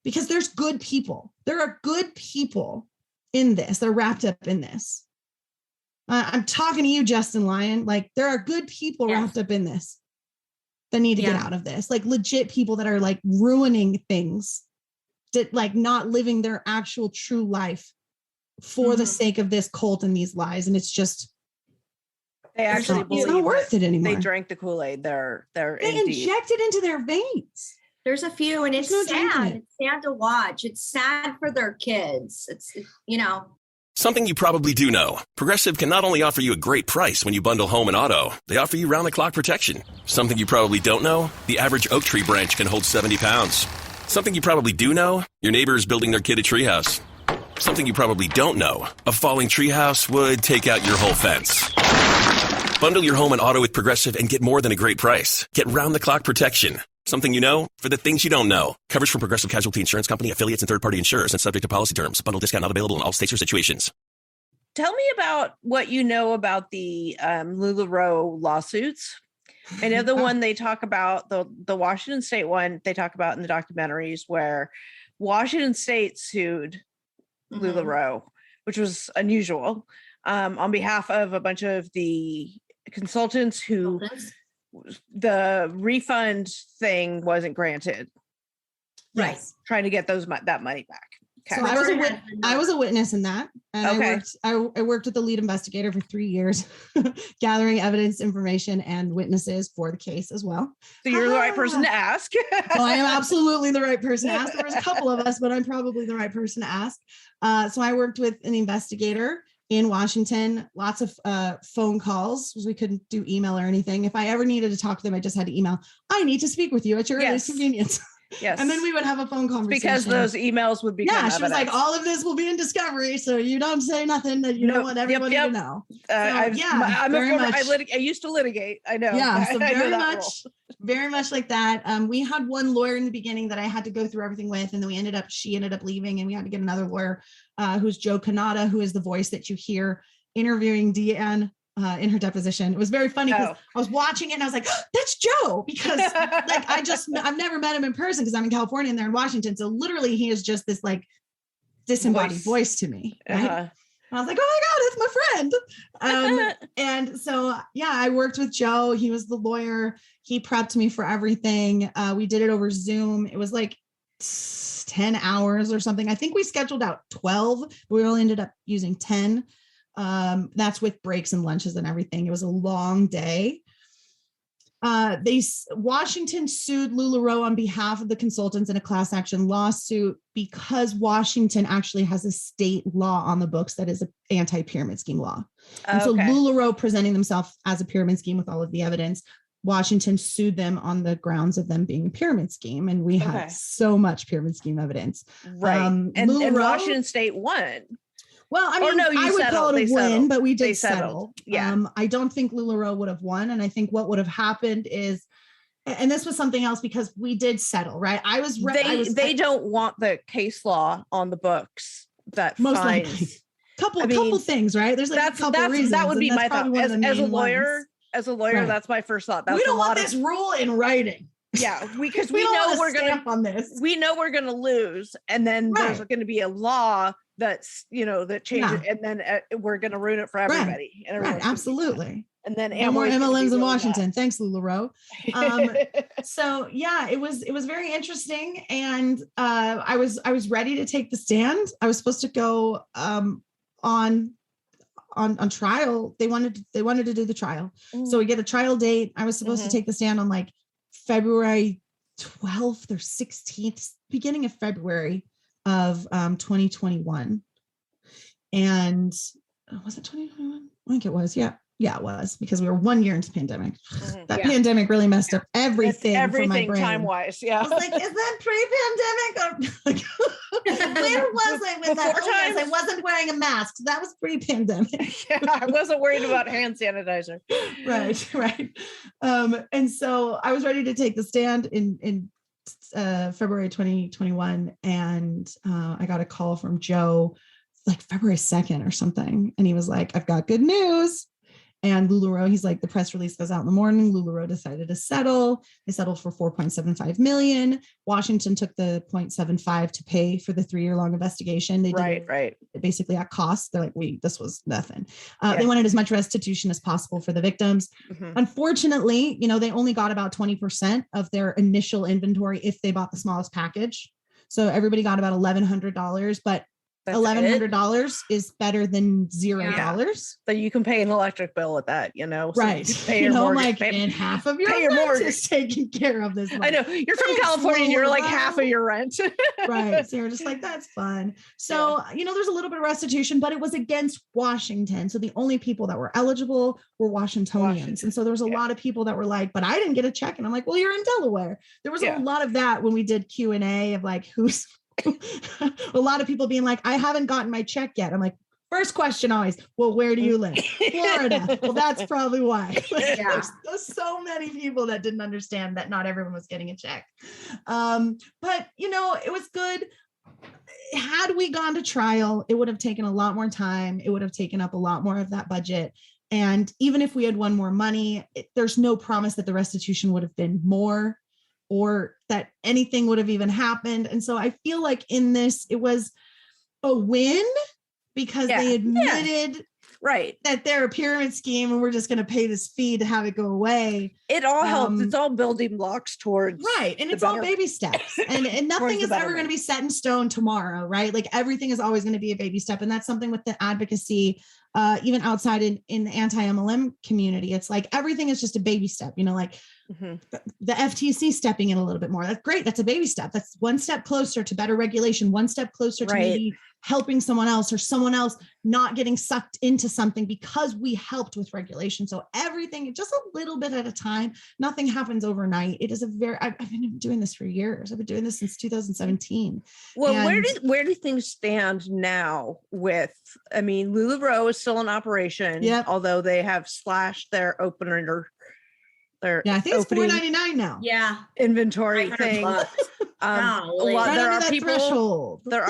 because there's good people. There are good people in this. They're wrapped up in this. I'm talking to you, Justin Lyon. Like there are good people wrapped up in this that need to get out of this. Like legit people that are like ruining things, that like not living their actual true life for the sake of this cult and these lies. And it's just, it's not worth it anymore. They drank the Kool-Aid. They're they inject it into their veins. There's a few, and it's There's no drinking sad. it. It's sad to watch. It's sad for their kids. It's Something you probably do know. Progressive can not only offer you a great price when you bundle home and auto, they offer you round-the-clock protection. Something you probably don't know, the average oak tree branch can hold 70 pounds. Something you probably do know, your neighbor is building their kid a treehouse. Something you probably don't know, a falling treehouse would take out your whole fence. Bundle your home and auto with Progressive and get more than a great price. Get round-the-clock protection. Something you know for the things you don't know. Coverage from Progressive Casualty Insurance Company, affiliates, and third-party insurers and subject to policy terms. Bundle discount not available in all states or situations. Tell me about what you know about the LuLaRoe lawsuits. I know the one they talk about, the Washington State one they talk about in the documentaries, where Washington State sued LuLaRoe, which was unusual, on behalf of a bunch of the consultants who the refund thing wasn't granted. Right. Trying to get that money back. Okay. So I was a witness in that. And I worked with the lead investigator for 3 years, gathering evidence, information, and witnesses for the case as well. So you're the right person to ask. Oh, I am absolutely the right person to ask. There was a couple of us, but I'm probably the right person to ask. So I worked with an investigator in Washington, lots of phone calls because we couldn't do email or anything. If I ever needed to talk to them, I just had to email. I need to speak with you at your earliest convenience. Yes. And then we would have a phone conversation. Because those emails would be. Yeah, she was like, all of this will be in discovery. So you don't say nothing that you don't want everybody to know. I used to litigate. I know. Yeah, so very much like that. We had one lawyer in the beginning that I had to go through everything with. And then she ended up leaving and we had to get another lawyer who's Joe Kanata, who is the voice that you hear interviewing Deanne in her deposition. It was very funny because I was watching it and I was like, oh, that's Joe, because like I've never met him in person because I'm in California and they're in Washington. So literally he is just this like disembodied voice to me. Right? I was like, oh my God, it's my friend. And so, yeah, I worked with Joe. He was the lawyer. He prepped me for everything. We did it over Zoom. It was like 10 hours or something. I think we scheduled out 12, but we only ended up using 10. That's with breaks and lunches and everything. It was a long day. Washington sued LuLaRoe on behalf of the consultants in a class action lawsuit because Washington actually has a state law on the books that is an anti-pyramid scheme law. And so LuLaRoe presenting themselves as a pyramid scheme with all of the evidence, Washington sued them on the grounds of them being a pyramid scheme. And we had so much pyramid scheme evidence. Right. And Washington State won. Well, I mean, I would call it a win, but we did settle. Yeah. I don't think LuLaRoe would have won. And I think what would have happened is, and this was something else because we did settle, right? They don't want the case law on the books that most likely. Couple things, right? There's like a couple reasons. That would be my thought. As a lawyer, right. That's my first thought. We don't want this rule in writing. Yeah, because we know we're going to on this. We know we're going to lose, and then there's going to be a law that's that changes, and then we're going to ruin it for everybody. Right, right. Absolutely. And then more MLMs in Washington. Thanks, LuLaRoe. So yeah, it was very interesting, and I was ready to take the stand. I was supposed to go on trial. They wanted to do the trial, so we get a trial date. I was supposed to take the stand on like February 12th or 16th, beginning of February of 2021. And was it 2021? I think it was. Yeah, it was, because we were 1 year into the pandemic. That pandemic really messed up everything for my brain. Time-wise. Yeah. I was like, is that pre-pandemic? Where was I with that? Yes, I wasn't wearing a mask. That was pre-pandemic. Yeah, I wasn't worried about hand sanitizer. Right. And so I was ready to take the stand in February 2021, and I got a call from Joe like February 2nd or something, and he was like, I've got good news. And LuLaRoe, he's like, the press release goes out in the morning. LuLaRoe decided to settle. They settled for $4.75 million. Washington took the 0.75 to pay for the 3-year-long investigation. They did it basically at cost. They're like, this was nothing. They wanted as much restitution as possible for the victims. Unfortunately, they only got about 20% of their initial inventory if they bought the smallest package. So everybody got about $1,100, but That's $1,100 is better than $0. That you can pay an electric bill with that, so Right. you pay your mortgage, like, and half of your pay your rent mortgage. is taken care of this month. I know you're from Thanks, California and you're like Laura. half of your rent. Right. So you're just like, that's fun. So, there's a little bit of restitution, but it was against Washington. So the only people that were eligible were Washingtonians. And so there was a lot of people that were like, but I didn't get a check. And I'm like, well, you're in Delaware. There was a lot of that when we did Q&A of like, who's a lot of people being like, I haven't gotten my check yet. I'm like, first question always, well, where do you live? Florida. Well, that's probably why. There's so many people that didn't understand that not everyone was getting a check. But it was good. Had we gone to trial, it would have taken a lot more time. It would have taken up a lot more of that budget. And even if we had won more money, there's no promise that the restitution would have been more or that anything would have even happened. And so I feel like in this, it was a win because they admitted that they're a pyramid scheme and we're just going to pay this fee to have it go away. It all helps. It's all building blocks towards. Right. And it's all baby steps and nothing is ever going to be set in stone tomorrow, right? Like everything is always going to be a baby step. And that's something with the advocacy, even outside in the anti-MLM community. It's like, everything is just a baby step, like the FTC stepping in a little bit more. That's great. That's a baby step. That's one step closer to better regulation, one step closer to maybe helping someone else or someone else not getting sucked into something because we helped with regulation. So everything, just a little bit at a time, nothing happens overnight. It is I've been doing this for years. I've been doing this since 2017. Well, where do things stand now with, LuLaRoe is still in operation, although they have slashed their opener. I think it's $4.99 now. Yeah. Inventory thing. There are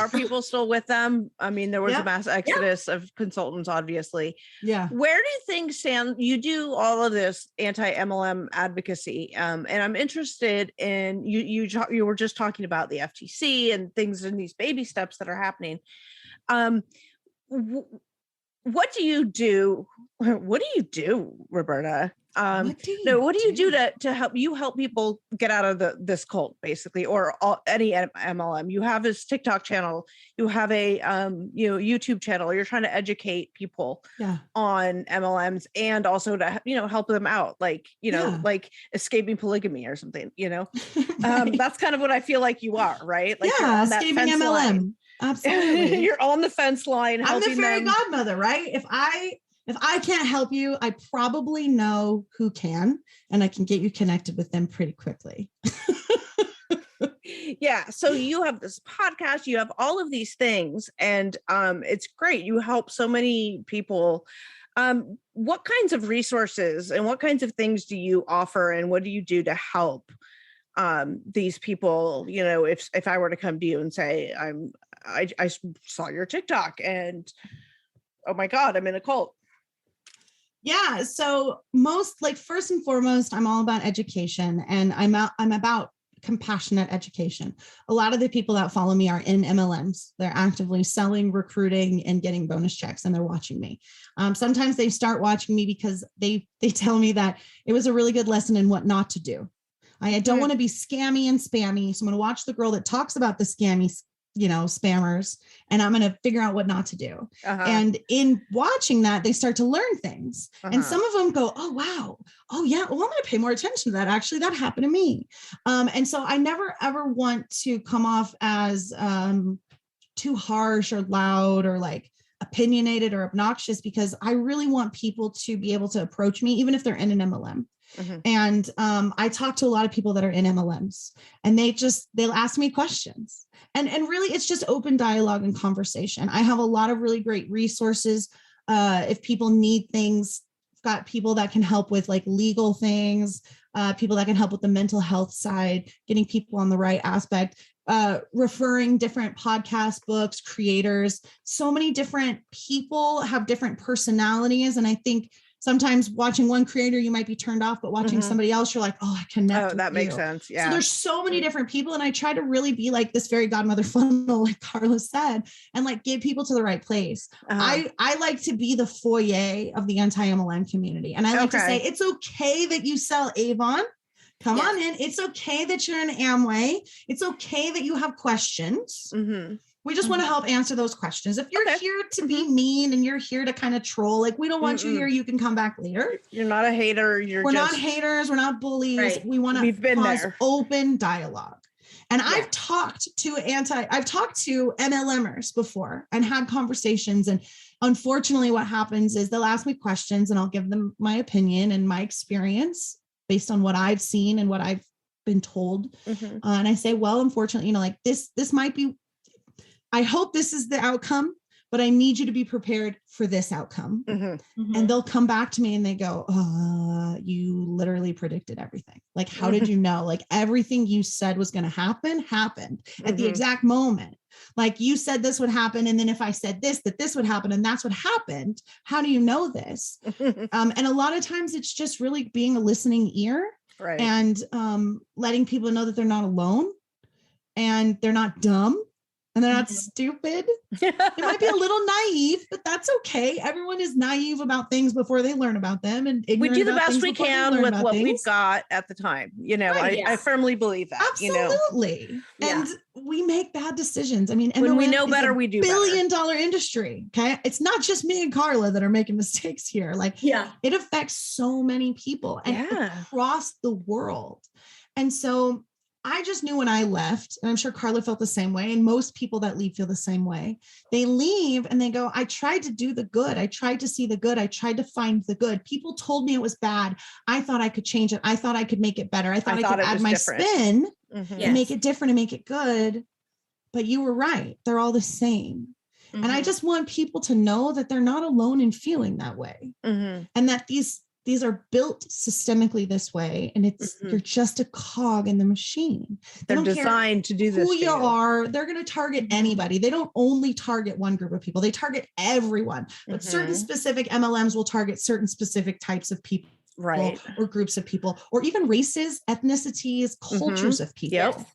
people still with them. There was a mass exodus of consultants, obviously. Yeah. Where do things stand? You do all of this anti-MLM advocacy, and I'm interested in you were just talking about the FTC and things in these baby steps that are happening. What do you do? What do you do, Roberta? What do you do to help people get out of this cult, basically, or any MLM? You have this TikTok channel, you have a YouTube channel. You're trying to educate people on MLMs and also to help them out, like like escaping polygamy or something. That's kind of what I feel like you are, right? Like you're on that escaping fence MLM. Line. Absolutely, you're on the fence line. I'm the fairy them. godmother, right? If I can't help you, I probably know who can, and I can get you connected with them pretty quickly. Yeah. So you have this podcast, you have all of these things, and it's great. You help so many people. What kinds of resources and what kinds of things do you offer, and what do you do to help these people? If I were to come to you and say, I saw your TikTok and oh my God, I'm in a cult. Yeah. So first and foremost, I'm all about education, and I'm about compassionate education. A lot of the people that follow me are in MLMs. They're actively selling, recruiting, and getting bonus checks, and they're watching me. Sometimes they start watching me because they tell me that it was a really good lesson in what not to do. I don't want to be scammy and spammy. So I'm going to watch the girl that talks about the scammy spammers, and I'm going to figure out what not to do. And in watching that, they start to learn things. And some of them go, oh, wow. Oh yeah. Well, I'm going to pay more attention to that. Actually, that happened to me. And so I never, ever want to come off as too harsh or loud or like opinionated or obnoxious, because I really want people to be able to approach me, even if they're in an MLM. And I talk to a lot of people that are in MLMs, and they'll ask me questions, and really it's just open dialogue and conversation. I have a lot of really great resources. If people need things, I've got people that can help with like legal things, people that can help with the mental health side, getting people on the right aspect, referring different podcasts, books, creators. So many different people have different personalities. And I think sometimes watching one creator, you might be turned off, but watching somebody else, you're like, oh, I connect. Oh, that makes sense. Yeah. So there's so many different people. And I try to really be like this fairy godmother funnel, like Carla said, and like get people to the right place. I like to be the foyer of the anti-MLM community. And I like to say, it's okay that you sell Avon. Come on in. It's okay that you're an Amway. It's okay that you have questions. We just want to help answer those questions. If you're here to be mean and you're here to kind of troll, like we don't want you here, you can come back later. You're not a hater. We're not haters. We're not bullies. Right. We want We've to been cause there. open dialogue. And I've talked to MLMers before and had conversations. And unfortunately, what happens is they'll ask me questions and I'll give them my opinion and my experience based on what I've seen and what I've been told. And I say, well, unfortunately, like this might be, I hope this is the outcome, but I need you to be prepared for this outcome. And they'll come back to me and they go, you literally predicted everything. Like, how did you know? Like everything you said was going to happen happened at the exact moment. Like you said this would happen. And then if I said this, that this would happen. And that's what happened. How do you know this? And a lot of times it's just really being a listening ear and letting people know that they're not alone and they're not dumb. And they're not stupid. They might be a little naive, but that's okay. Everyone is naive about things before they learn about them. And we do the best we can with what we've got at the time. You know, I firmly believe that. Absolutely. You know? And we make bad decisions. I mean, when we know better, we do $1 billion industry. Okay. It's not just me and Carla that are making mistakes here. Like, it affects so many people and across the world. And so I just knew when I left, and I'm sure Carla felt the same way, and most people that leave feel the same way. They leave and they go, I tried to do the good. I tried to see the good. I tried to find the good. People told me it was bad. I thought I could change it. I thought I could make it better. I thought I could add my spin and make it different and make it good. But you were right. They're all the same. And I just want people to know that they're not alone in feeling that way. And that these are built systemically this way, and it's you're just a cog in the machine. They're designed to do this. Who you are, they're going to target anybody. They don't only target one group of people. They target everyone. But certain specific MLMs will target certain specific types of people, or groups of people, or even races, ethnicities, cultures of people.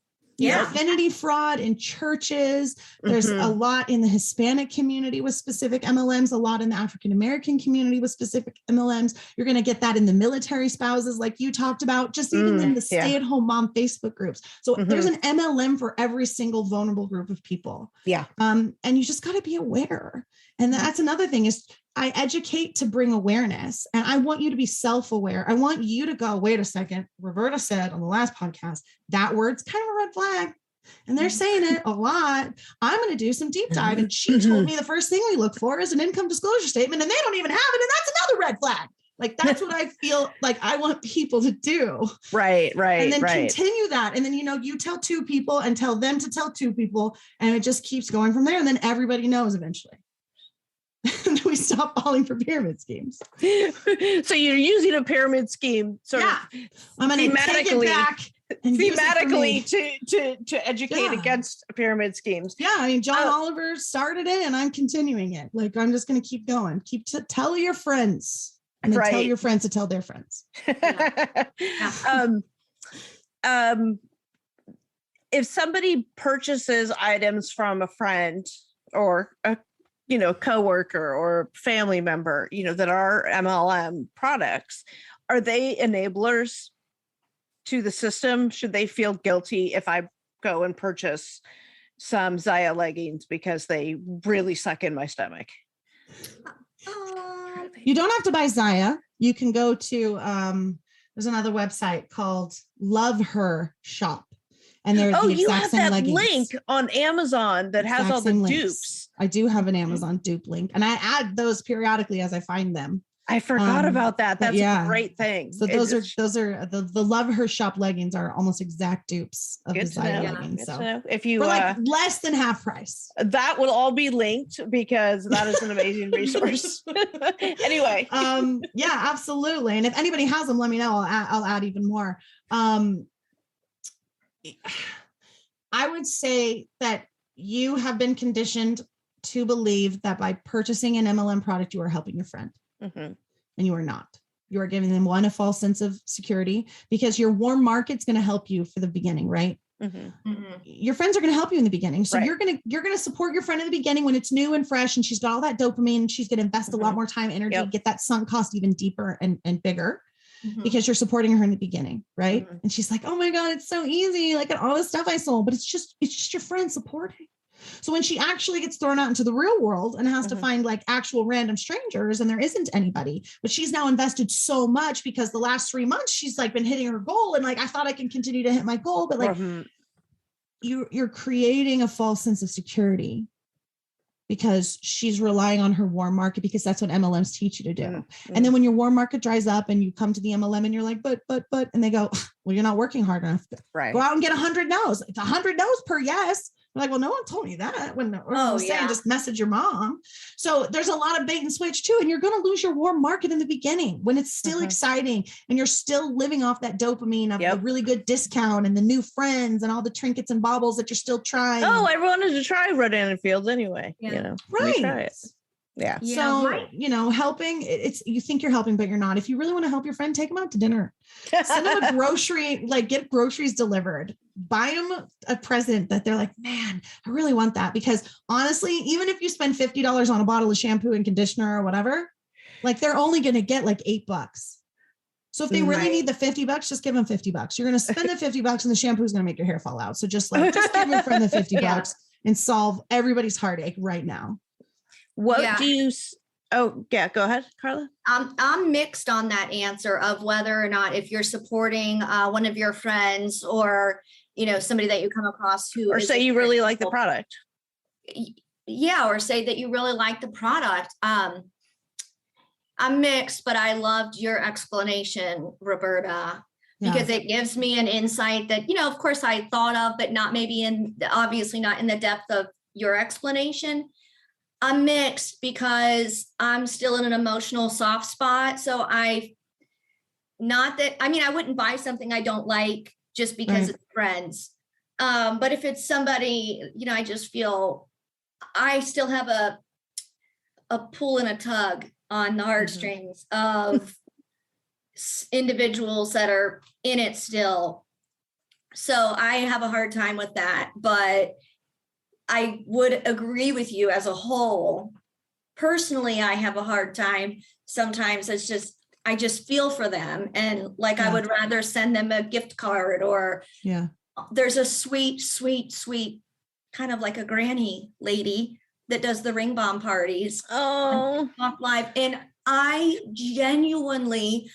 Affinity fraud in churches. There's a lot in the Hispanic community with specific MLMs, a lot in the African-American community with specific MLMs. You're going to get that in the military spouses, like you talked about, just even in the stay-at-home mom Facebook groups. So there's an MLM for every single vulnerable group of people. And you just got to be aware. And that's another thing is I educate to bring awareness, and I want you to be self-aware. I want you to go, wait a second. Roberta said on the last podcast, that word's kind of a red flag. And they're saying it a lot. I'm going to do some deep dive. And she told me the first thing we look for is an income disclosure statement, and they don't even have it. And that's another red flag. Like, that's what I feel like I want people to do. And then continue that. And then, you tell 2 people and tell them to tell 2 people. And it just keeps going from there. And then everybody knows eventually. And we stop falling for pyramid schemes. So you're using a pyramid scheme sort of I'm going to take it back thematically to educate against pyramid schemes. I mean, John Oliver started it and I'm continuing it. Like, I'm just going to keep going. Tell your friends and then tell your friends to tell their friends. If somebody purchases items from a friend or a coworker or family member, that are MLM products, are they enablers to the system? Should they feel guilty if I go and purchase some Zaya leggings because they really suck in my stomach? You don't have to buy Zaya. You can go to, there's another website called Love Her Shop. And they're the exact you have same that leggings. link on Amazon that has all the dupes. I do have an Amazon dupe link, and I add those periodically as I find them. I forgot about that. That's a great thing. So those are the Love Her Shop leggings are almost exact dupes of the Zaya leggings. So if you for like less than half price, that will all be linked because that is an amazing resource. Anyway, absolutely. And if anybody has them, let me know. I'll add even more. I would say that you have been conditioned to believe that by purchasing an MLM product, you are helping your friend. And you are not. You are giving them a false sense of security because your warm market's going to help you for the beginning, right? Your friends are going to help you in the beginning. So you're going to support your friend in the beginning when it's new and fresh and she's got all that dopamine and she's going to invest a lot more time, energy, get that sunk cost even deeper and bigger. Because you're supporting her in the beginning, right? And she's like, oh my God, it's so easy. Like all the stuff I sold, but it's just your friend supporting. So when she actually gets thrown out into the real world and has to Mhm. find like actual random strangers and there isn't anybody, but she's now invested so much because the last 3 months she's like been hitting her goal and like, I thought I can continue to hit my goal, but like you're creating a false sense of security because she's relying on her warm market because that's what MLMs teach you to do. Mm-hmm. And then when your warm market dries up and you come to the MLM and you're like, but, and they go, well, you're not working hard enough. Right. Go out and get 100 no's. It's 100 no's per yes. We're like, well, no one told me that. When I was saying, just message your mom. So there's a lot of bait and switch too. And you're going to lose your warm market in the beginning when it's still exciting and you're still living off that dopamine of the really good discount and the new friends and all the trinkets and baubles that you're still trying. Oh, everyone is to try Rodan and Fields anyway. Yeah. You know, Right. we try it. Yeah. So, you know, helping, it's, you think you're helping, but you're not. If you really want to help your friend, take them out to dinner. Send them a grocery, like get groceries delivered. Buy them a present that they're like, man, I really want that. Because honestly, even if you spend $50 on a bottle of shampoo and conditioner or whatever, like they're only going to get like $8. So if they really need the $50, just give them $50. You're going to spend the $50 and the shampoo is going to make your hair fall out. So just give your friend the $50 and solve everybody's heartache right now. What do you? Oh, yeah. Go ahead, Carla. I'm mixed on that answer of whether or not if you're supporting one of your friends or, you know, somebody that you come across who, or say you really like the product. Yeah, or say that you really like the product. I'm mixed, but I loved your explanation, Roberta, because it gives me an insight that, you know, of course I thought of, but not maybe obviously not in the depth of your explanation. I'm mixed because I'm still in an emotional soft spot. So I wouldn't buy something I don't like just because it's friends. But if it's somebody, you know, I just feel I still have a pull and a tug on the heartstrings of individuals that are in it still. So I have a hard time with that, but I would agree with you as a whole. Personally, I have a hard time. Sometimes I just feel for them. And like, I would rather send them a gift card or there's a sweet, sweet, sweet, kind of like a granny lady that does the ring bomb parties. Oh, live. And I genuinely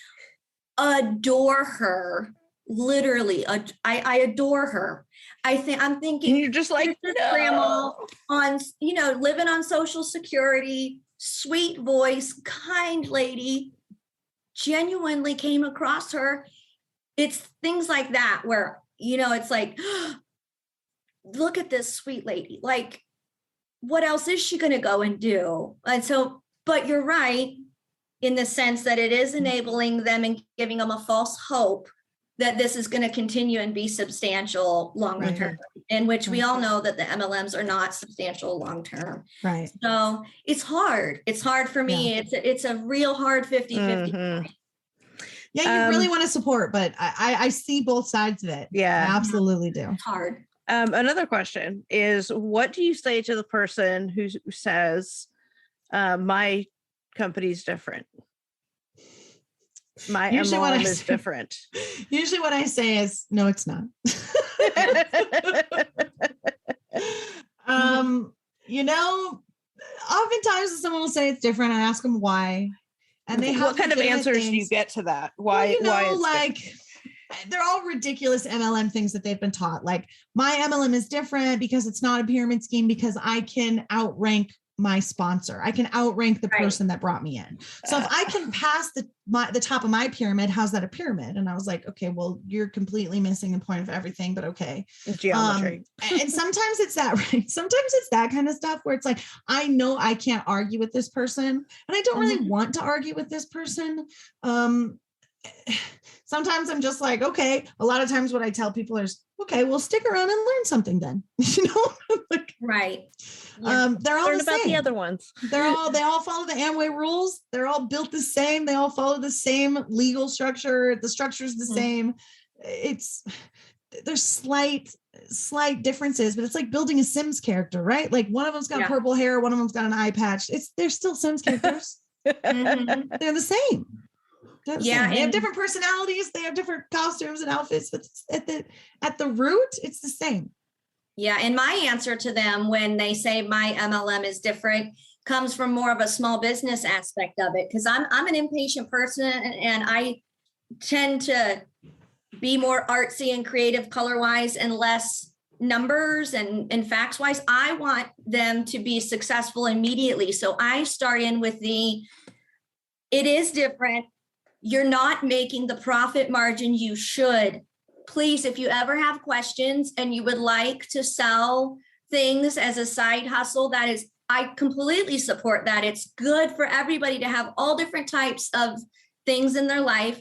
adore her. Literally, I adore her. I'm thinking, and you're just like grandma on, you know, living on Social Security, sweet voice, kind lady, genuinely came across her. It's things like that where, you know, it's like, look at this sweet lady. Like, what else is she going to go and do? And so, but you're right in the sense that it is enabling them and giving them a false hope that this is going to continue and be substantial longer term, in which we all know that the MLMs are not substantial long term. Right. So it's hard. It's hard for me. It's a real hard 50-50. Yeah, you really want to support, but I see both sides of it. Yeah, I absolutely do. It's hard. Another question is, what do you say to the person who says, my company's different? My MLM is different. Usually what I say is, no, it's not. You know, oftentimes someone will say it's different. I ask them why. And they have what kind of answers do you get to that? Why? Well, you know, why it's like different? They're all ridiculous MLM things that they've been taught. Like, my MLM is different because it's not a pyramid scheme, because I can outrank my sponsor. I can outrank the person that brought me in. So if I can pass the top of my pyramid, how's that a pyramid? And I was like, okay, well, you're completely missing the point of everything, but okay. Geometry. And sometimes it's that, right? Sometimes it's that kind of stuff where it's like, I know I can't argue with this person and I don't really want to argue with this person. Sometimes I'm just like, okay, a lot of times what I tell people is, okay, well, stick around and learn something then, you know? Like, right. They're all learn the about same. the other ones. They all follow the Amway rules. They're all built the same. They all follow the same legal structure. The structure is the same. There's slight differences, but it's like building a Sims character, right? Like, one of them's got purple hair, one of them's got an eye patch. They're still Sims characters. They're the same. They have different personalities. They have different costumes and outfits, but at the root, it's the same. Yeah. And my answer to them when they say my MLM is different comes from more of a small business aspect of it. Cause I'm an impatient person and I tend to be more artsy and creative color wise and less numbers and facts wise. I want them to be successful immediately. So I start in with it is different. You're not making the profit margin you should. Please, if you ever have questions and you would like to sell things as a side hustle, I completely support that. It's good for everybody to have all different types of things in their life.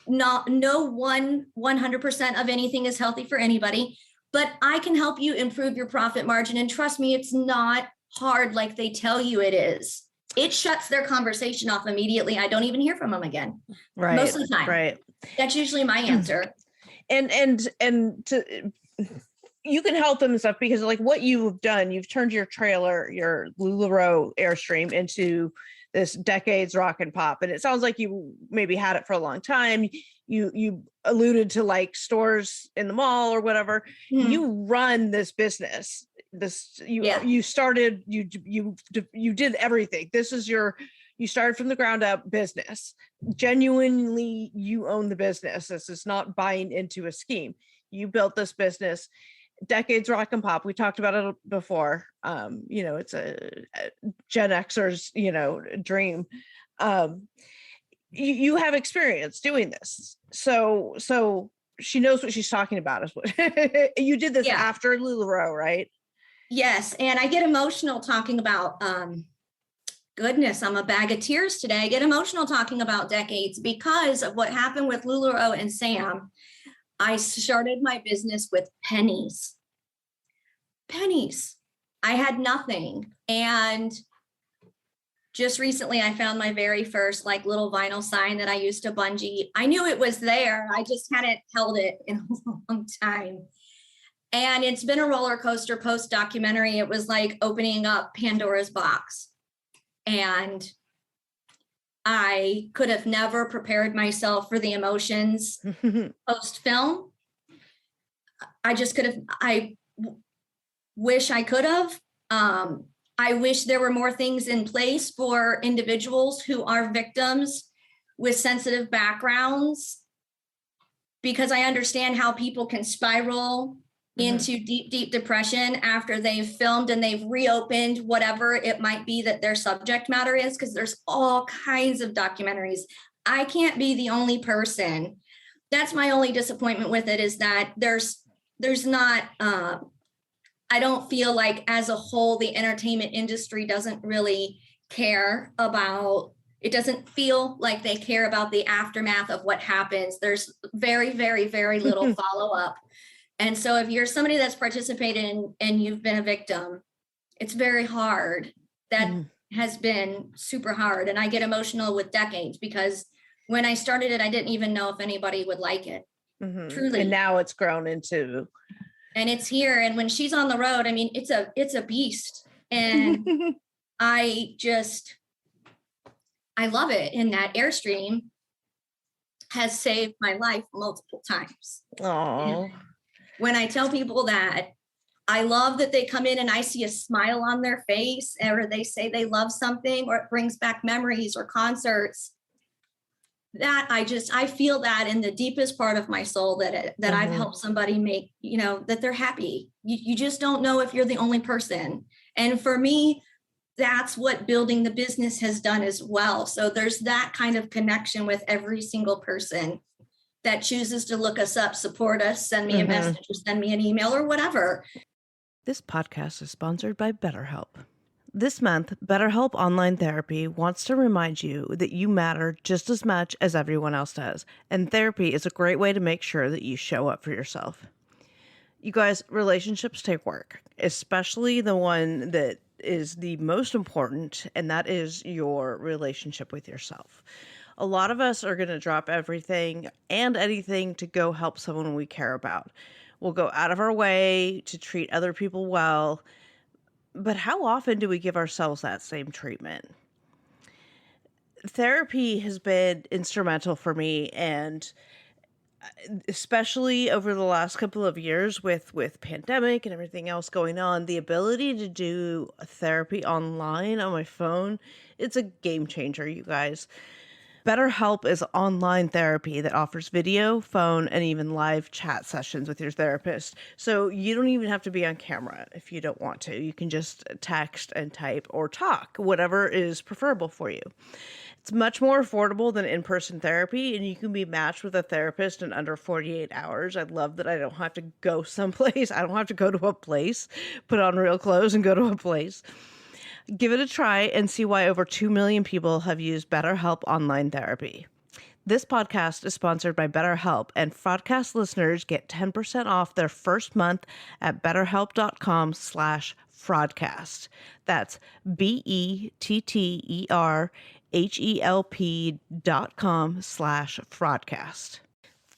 No 100% of anything is healthy for anybody, but I can help you improve your profit margin. And trust me, it's not hard like they tell you it is. It shuts their conversation off immediately. I don't even hear from them again. Right. Most of the time. Right. That's usually my answer. And you can help them and stuff because like what you've done, you've turned your trailer, your LuLaRoe Airstream into this decades rock and pop. And it sounds like you maybe had it for a long time. You alluded to like stores in the mall or whatever. Mhm. You run this business. You started, you did everything. You started from the ground up business. Genuinely, you own the business. This is not buying into a scheme. You built this business, decades rock and pop. We talked about it before. It's a Gen Xer's, dream. You have experience doing this. So she knows what she's talking about. Is what you did this after LuLaRoe, right? Yes. And I get emotional talking about, goodness, I'm a bag of tears today. I get emotional talking about decades because of what happened with LuLaRoe and Sam. I started my business with pennies. I had nothing. And just recently I found my very first like little vinyl sign that I used to bungee. I knew it was there. I just hadn't held it in a long time. And it's been a roller coaster post documentary. It was like opening up Pandora's box. And I could have never prepared myself for the emotions post film. I wish I could have. I wish there were more things in place for individuals who are victims with sensitive backgrounds, because I understand how people can spiral into deep depression after they've filmed and they've reopened whatever it might be that their subject matter is, because there's all kinds of documentaries. I can't be the only person. That's my only disappointment with it, is that there's not, I don't feel like as a whole, the entertainment industry doesn't really care about, it doesn't feel like they care about the aftermath of what happens. There's very, very, very little follow-up. And so if you're somebody that's participated and you've been a victim, it's very hard. That has been super hard. And I get emotional with decades because when I started it, I didn't even know if anybody would like it. Truly. And now it's grown into. And it's here. And when she's on the road, I mean, it's a beast. And I love it. And that Airstream has saved my life multiple times. Oh. When I tell people that, I love that they come in and I see a smile on their face, or they say they love something, or it brings back memories or concerts. That I feel that in the deepest part of my soul that I've helped somebody make, that they're happy. You just don't know if you're the only person. And for me, that's what building the business has done as well. So there's that kind of connection with every single person that chooses to look us up, support us, send me a message or send me an email or whatever. This podcast is sponsored by BetterHelp. This month, BetterHelp Online Therapy wants to remind you that you matter just as much as everyone else does, and therapy is a great way to make sure that you show up for yourself. You guys, relationships take work, especially the one that is the most important, and that is your relationship with yourself. A lot of us are going to drop everything and anything to go help someone we care about. We'll go out of our way to treat other people well. But how often do we give ourselves that same treatment? Therapy has been instrumental for me, and especially over the last couple of years with pandemic and everything else going on, the ability to do therapy online on my phone, it's a game changer, you guys. BetterHelp is online therapy that offers video, phone, and even live chat sessions with your therapist. So you don't even have to be on camera if you don't want to. You can just text and type or talk, whatever is preferable for you. It's much more affordable than in-person therapy, and you can be matched with a therapist in under 48 hours. I love that I don't have to go someplace. I don't have to go to a place, put on real clothes and go to a place. Give it a try and see why over 2 million people have used BetterHelp online therapy. This podcast is sponsored by BetterHelp, and Fraudcast listeners get 10% off their first month at betterhelp.com/fraudcast. That's BETTERHELP.com/fraudcast.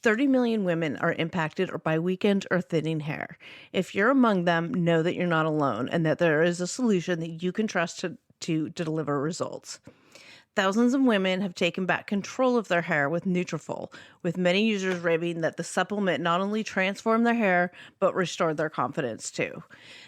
30 million women are impacted by weakened or thinning hair. If you're among them, know that you're not alone and that there is a solution that you can trust to deliver results. Thousands of women have taken back control of their hair with Nutrafol, with many users raving that the supplement not only transformed their hair, but restored their confidence too.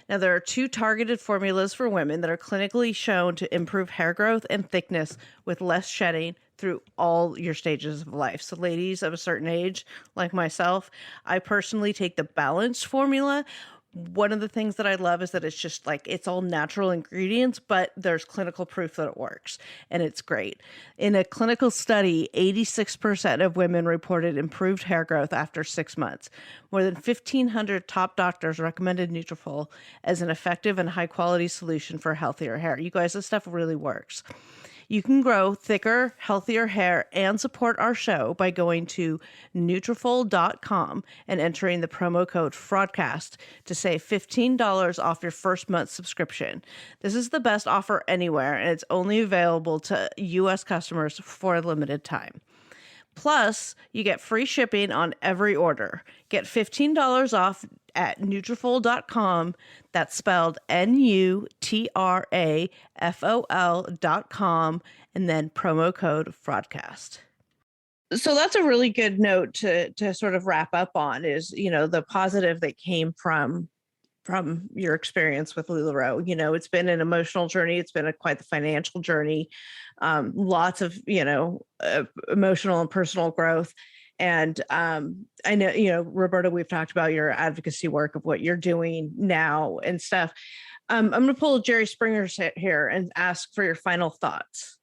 Now, there are 2 targeted formulas for women that are clinically shown to improve hair growth and thickness with less shedding through all your stages of life. So ladies of a certain age, like myself, I personally take the balanced formula. One of the things that I love is that it's just like, it's all natural ingredients, but there's clinical proof that it works, and it's great. In a clinical study, 86% of women reported improved hair growth after 6 months. More than 1,500 top doctors recommended Nutrafol as an effective and high-quality solution for healthier hair. You guys, this stuff really works. You can grow thicker, healthier hair and support our show by going to Nutrafol.com and entering the promo code FRAUDCAST to save $15 off your first month subscription. This is the best offer anywhere, and it's only available to U.S. customers for a limited time. Plus, you get free shipping on every order. Get $15 off at Nutrafol.com. That's spelled Nutrafol.com, and then promo code FRAUDCAST. So that's a really good note to sort of wrap up on, is, you know, the positive that came from your experience with LuLaRoe. You know, it's been an emotional journey. It's been quite the financial journey. Lots of, emotional and personal growth. And I know, Roberta, we've talked about your advocacy work of what you're doing now and stuff. I'm going to pull Jerry Springer here and ask for your final thoughts.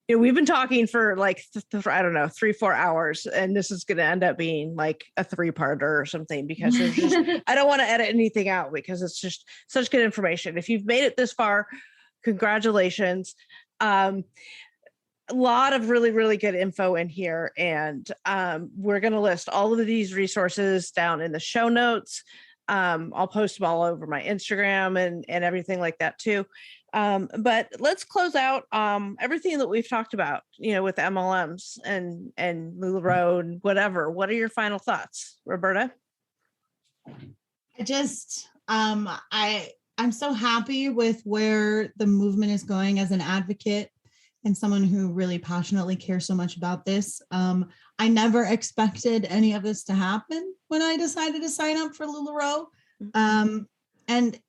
We've been talking for like, 3-4 hours, and this is going to end up being like a 3-parter or something, because there's just, I don't want to edit anything out because it's just such good information. If you've made it this far, congratulations. A lot of really, really good info in here. And we're going to list all of these resources down in the show notes. I'll post them all over my Instagram and everything like that too. But let's close out everything that we've talked about, with MLMs and LuLaRoe and whatever. What are your final thoughts, Roberta? I'm so happy with where the movement is going as an advocate and someone who really passionately cares so much about this. I never expected any of this to happen when I decided to sign up for LuLaRoe. And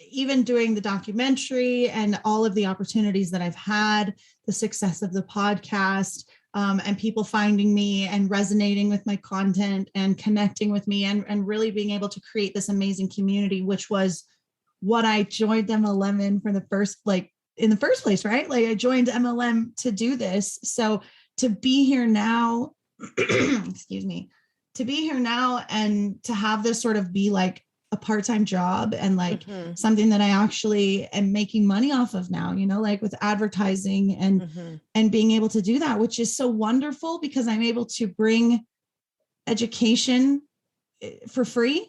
even doing the documentary and all of the opportunities that I've had, the success of the podcast, and people finding me and resonating with my content and connecting with me and really being able to create this amazing community, which was what I joined MLM in the first place, right? Like, I joined MLM to do this. So to be here now, excuse me, to be here now and to have this sort of be like a part-time job and like something that I actually am making money off of now, like with advertising and being able to do that, which is so wonderful because I'm able to bring education for free.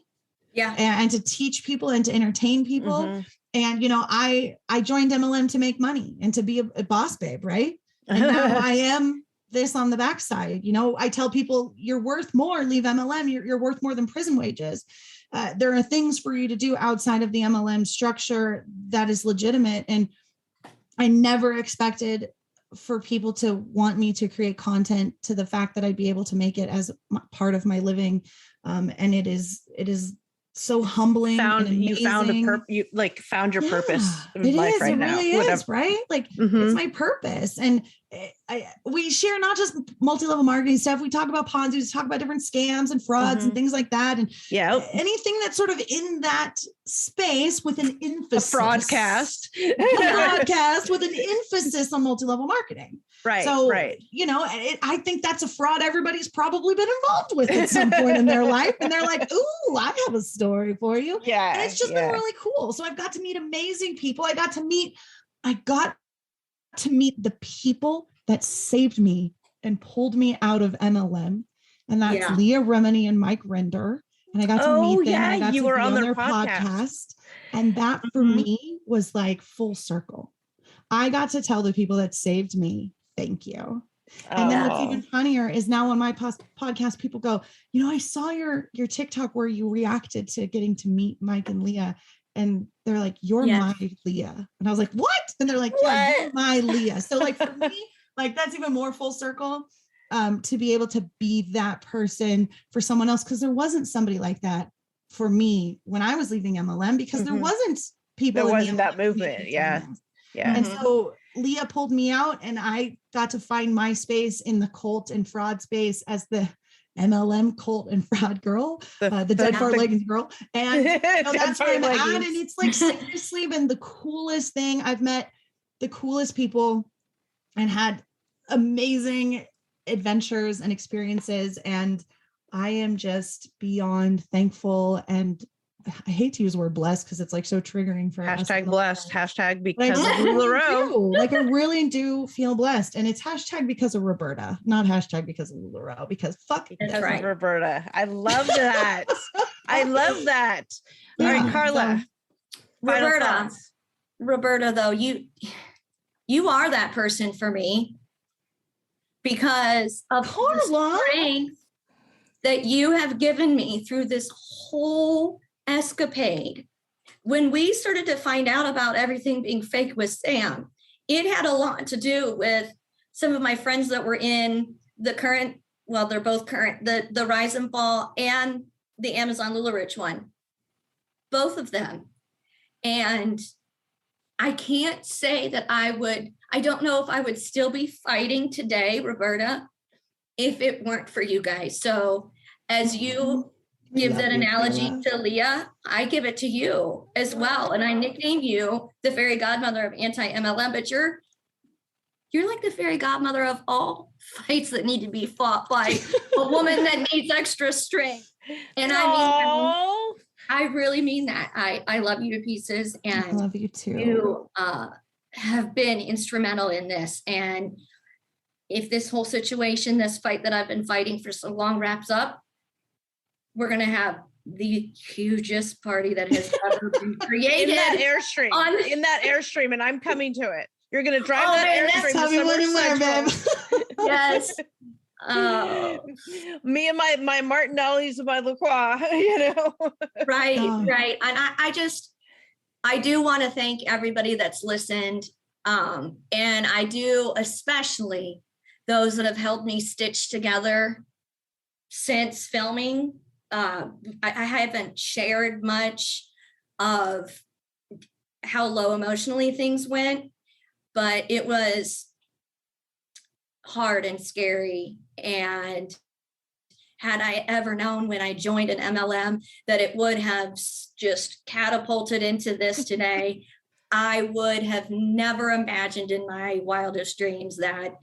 Yeah. And to teach people and to entertain people. And, I joined MLM to make money and to be a boss babe. Right. And now I am this on the backside. I tell people, you're worth more, leave MLM. You're worth more than prison wages. There are things for you to do outside of the MLM structure that is legitimate. And I never expected for people to want me to create content, to the fact that I'd be able to make it as part of my living. And it is so humbling. You found your purpose in life right now. It really is, right? Like it's my purpose. And we share not just multi-level marketing stuff. We talk about Ponzi, we talk about different scams and frauds and things like that. And anything that's sort of in that space with an emphasis. A broadcast with an emphasis on multi-level marketing. Right. So, right. I think that's a fraud everybody's probably been involved with at some point in their life. And they're like, ooh, I have a story for you. Yeah. And it's just been really cool. So I've got to meet amazing people. I got to meet the people that saved me and pulled me out of MLM. And that's Leah Remini and Mike Render. And I got to meet them. And I got you to were be on their podcast. And that for me was like full circle. I got to tell the people that saved me, thank you. And then what's even funnier is now on my podcast, people go, I saw your TikTok where you reacted to getting to meet Mike and Leah. And they're like, you're my Leah. And I was like, what? And they're like, yeah, you're my Leah. So like for me, like that's even more full circle, to be able to be that person for someone else. Cause there wasn't somebody like that for me when I was leaving MLM, because there wasn't people. There wasn't that movement. Yeah. Yeah. And so Leah pulled me out and I got to find my space in the cult and fraud space as the MLM cult and fraud girl, the dead fart leggings girl. And that's where I'm at. And it's like seriously been the coolest thing. I've met the coolest people and had amazing adventures and experiences. And I am just beyond thankful. And I hate to use the word blessed because it's like so triggering for hashtag blessed, hashtag because of LuLaRoe. Like I really do feel blessed. And it's hashtag because of Roberta, not hashtag because of LuLaRoe, because fuck because of Roberta. I love that. I love that. All right, Carla. Roberta, though, you are that person for me because of the strength that you have given me through this whole escapade. When we started to find out about everything being fake with Sam, it had a lot to do with some of my friends that were in the current, well, they're both current, the Rise and Fall and the Amazon LuLaRich one, both of them. And I can't say that I don't know if I would still be fighting today, Roberta, if it weren't for you guys. So as you give that analogy to Leah, I give it to you as well. And I nickname you the fairy godmother of anti-MLM, but you're like the fairy godmother of all fights that need to be fought by a woman that needs extra strength. And I really mean that. I love you to pieces. And I love you too. You have been instrumental in this. And if this whole situation, this fight that I've been fighting for so long wraps up, we're going to have the hugest party that has ever been created. In that Airstream. And I'm coming to it. You're going to drive that Airstream. Yes. Me and my Martinellis and my LaCroix, Right. And I do want to thank everybody that's listened. And I do especially those that have helped me stitch together since filming. I haven't shared much of how low emotionally things went, but it was hard and scary. And had I ever known when I joined an MLM that it would have just catapulted into this today, I would have never imagined in my wildest dreams that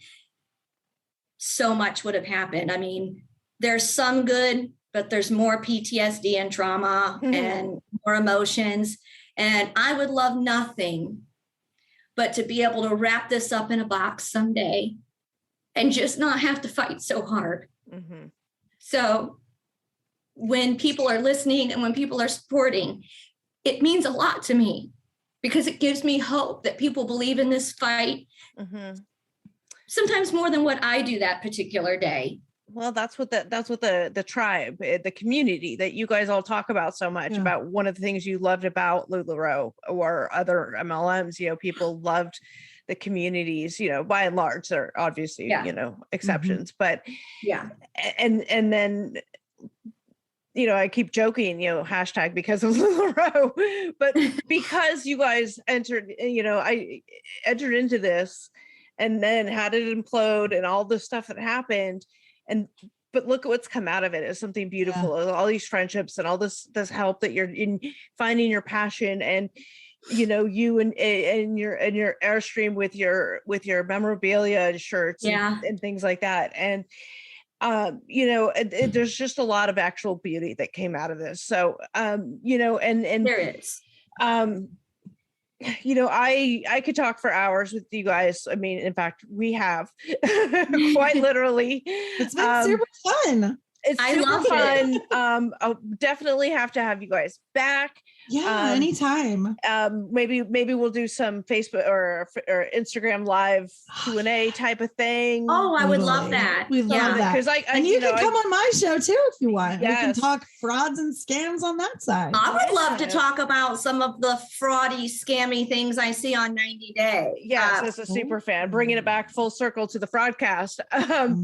so much would have happened. I mean, there's some good, but there's more PTSD and trauma and more emotions. And I would love nothing but to be able to wrap this up in a box someday and just not have to fight so hard. Mm-hmm. So when people are listening and when people are supporting, it means a lot to me because it gives me hope that people believe in this fight. Mm-hmm. Sometimes more than what I do that particular day. Well, that's what the tribe, the community that you guys all talk about so much about. One of the things you loved about LuLaRoe or other MLMs, people loved the communities, by and large. There are obviously, Yeah. exceptions, but Yeah. and then I keep joking, hashtag because of LuLaRoe, but because you guys entered, I entered into this and then had it implode and all the stuff that happened. But look at what's come out of it as something beautiful, all these friendships and all this help that you're in finding your passion, and you and your Airstream with your memorabilia and shirts and things like that. And there's just a lot of actual beauty that came out of this. So and There is. I could talk for hours with you guys. I mean, in fact, we have quite literally. It's been super fun. It's I super love fun. I'll definitely have to have you guys back. Yeah, anytime. Maybe we'll do some Facebook or Instagram live Q&A type of thing. Oh, I would love that. We love that. Because and you can come on my show too if you want. Yes. We can talk frauds and scams on that side. I would love to talk about some of the fraudy, scammy things I see on 90 Day. Yes, as a super fan, bringing it back full circle to the Fraudcast.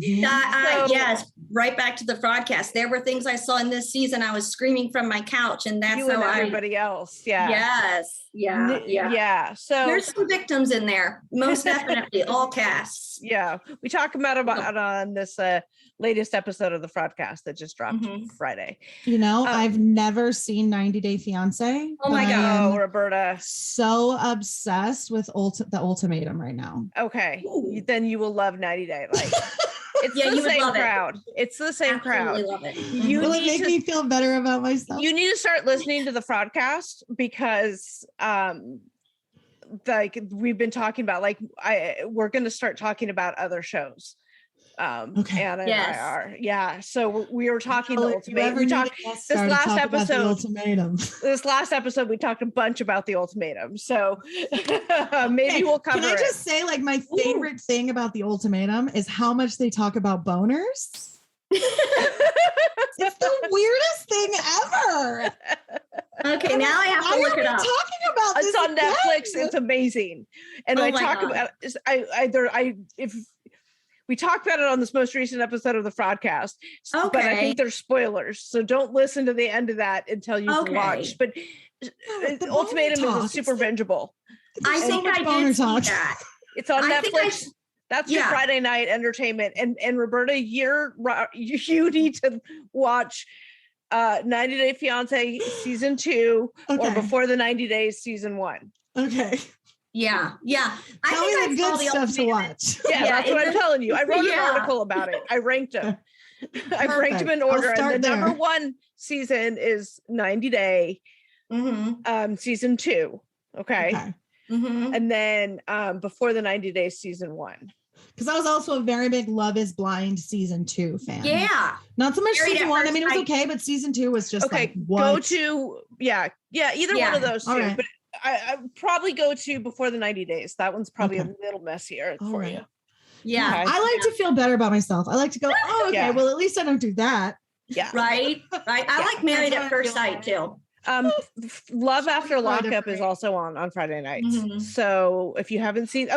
Yes, right back to the Fraudcast. There were things I saw in this season. I was screaming from my couch, and that's you how and everybody else. Yeah. Yes. Yeah. Yeah. So there's some victims in there, most definitely, all casts. Yeah, we talk about on this latest episode of the Fraudcast that just dropped Friday. I've never seen 90 Day Fiance. Oh my God. Oh, Roberta. So obsessed with the ultimatum right now. Okay. Then you will love 90 Day. Like it's Yeah, the you would same love it. crowd. It's the same Absolutely crowd. love it. Will it make me feel better about myself? You need to start listening to the Fraudcast because like we've been talking about, like we're going to start talking about other shows. Okay. Anna and I are. Yeah. So we were talking Well, the if you ultimatum. ever We need talked a guest this star to last talk about the episode. ultimatum. This last episode, we talked a bunch about the ultimatum. So maybe we'll cover Can I it. just say, like, my favorite thing about the ultimatum is how much they talk about boners. It's the weirdest thing ever. Okay, now I have to Why look are it we up. talking about this It's on again? Netflix. It's amazing. And Oh I my talk God. about if we talked about it on this most recent episode of the Fraudcast, but I Okay. think there's spoilers. So don't listen to the end of that until you've Okay. watched. But the Ultimatum boner is talk, super it's the- bingeable. I so think much I boner did see talk. that. It's on I think I- Netflix. That's your yeah. Friday night entertainment. And Roberta, you need to watch 90 Day Fiance season 2 or Okay. Before the 90 Days season 1. Okay. Yeah. I Tell think me I the saw good the stuff to ultimatum. watch. Yeah, Yeah, that's what in I'm the- telling you. I wrote an Yeah. article about it. I ranked them. I ranked them in I'll order. And start the number there. 1 season is 90 Day Mhm. season 2. Okay. Mhm. And then Before the 90 Days season 1. Because I was also a very big Love is Blind season 2 fan. Yeah. Not so much Married season at 1. I First mean, it was Sight. okay, but season 2 was just Okay, like, what? go to either one Yeah. of those two. All right. But I probably go to Before the 90 Days. That one's probably Okay. a little messier All for right. you. Yeah. Okay. I like to feel better about myself. I like to go, oh, okay, Yeah. well, at least I don't do that. Yeah. Right. I like Married That's at how I First feel Sight about too. Love After Quite Lockup is different. also on Friday nights. Mhm. So if you haven't seen,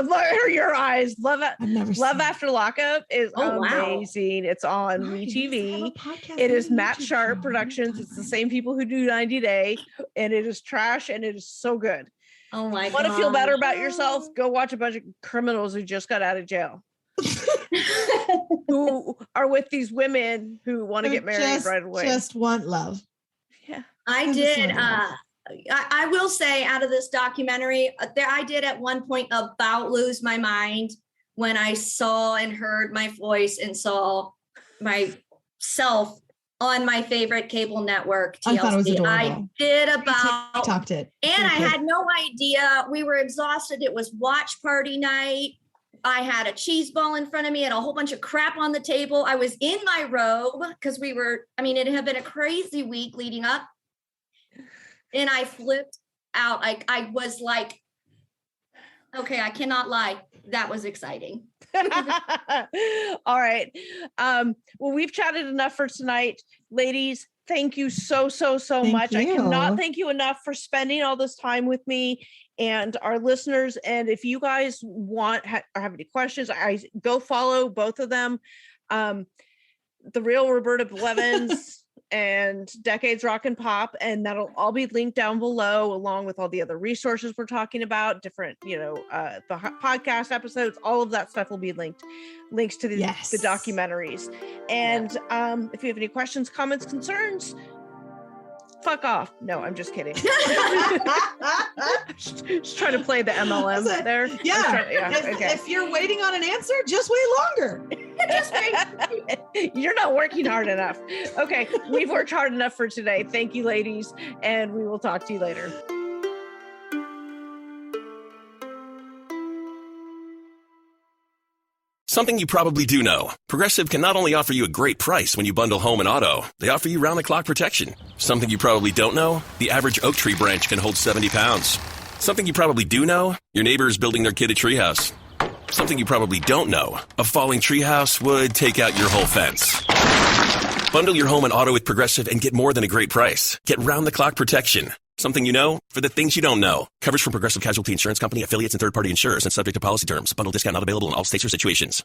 your eyes, I've never Love seen After Lockup is Oh, wow. amazing. It's on Nice. WeTV. Have a podcast It and is a Matt YouTube Sharp show. Productions. It's the Okay. same people who do 90 Day, and it is trash and it is so good. Oh my Want God. to feel better about yourself? Go watch a bunch of criminals who just got out of jail, who are with these women who want to Who get married right away. Just want love. Yeah. I This is did. so nice. I will say, out of this documentary, I did at one point about lose my mind when I saw and heard my voice and saw myself on my favorite cable network, TLC. I thought it was I adorable. did about, Topped it. and I Thank you. had no idea. We were exhausted. It was watch party night. I had a cheese ball in front of me and a whole bunch of crap on the table. I was in my robe because it had been a crazy week leading up. And I flipped out. I was like, okay, I cannot lie. That was exciting. All right. Well, we've chatted enough for tonight. Ladies, thank you so Thank much. I you. cannot thank you enough for spending all this time with me and our listeners. And if you guys want or have any questions, I go follow both of them. The Real Roberta Blevins and Decades Rock and Pop, and that'll all be linked down below, along with all the other resources we're talking about, different, the podcast episodes, all of that stuff will be links to the documentaries. And if you have any questions, comments, concerns, fuck off. No, I'm just kidding. Just trying to play the MLM there. If you're waiting on an answer, just wait longer. Just wait. You're not working hard enough. Okay, we've worked hard enough for today. Thank you, ladies, and we will talk to you later. Something you probably do know. Progressive can not only offer you a great price when you bundle home and auto, they offer you round-the-clock protection. Something you probably don't know, the average oak tree branch can hold 70 pounds. Something you probably do know, your neighbor is building their kid a treehouse. Something you probably don't know, a falling treehouse would take out your whole fence. Bundle your home and auto with Progressive and get more than a great price. Get round-the-clock protection. Something you know for the things you don't know. Coverage from Progressive Casualty Insurance Company, affiliates, and third-party insurers and subject to policy terms. Bundle discount not available in all states or situations.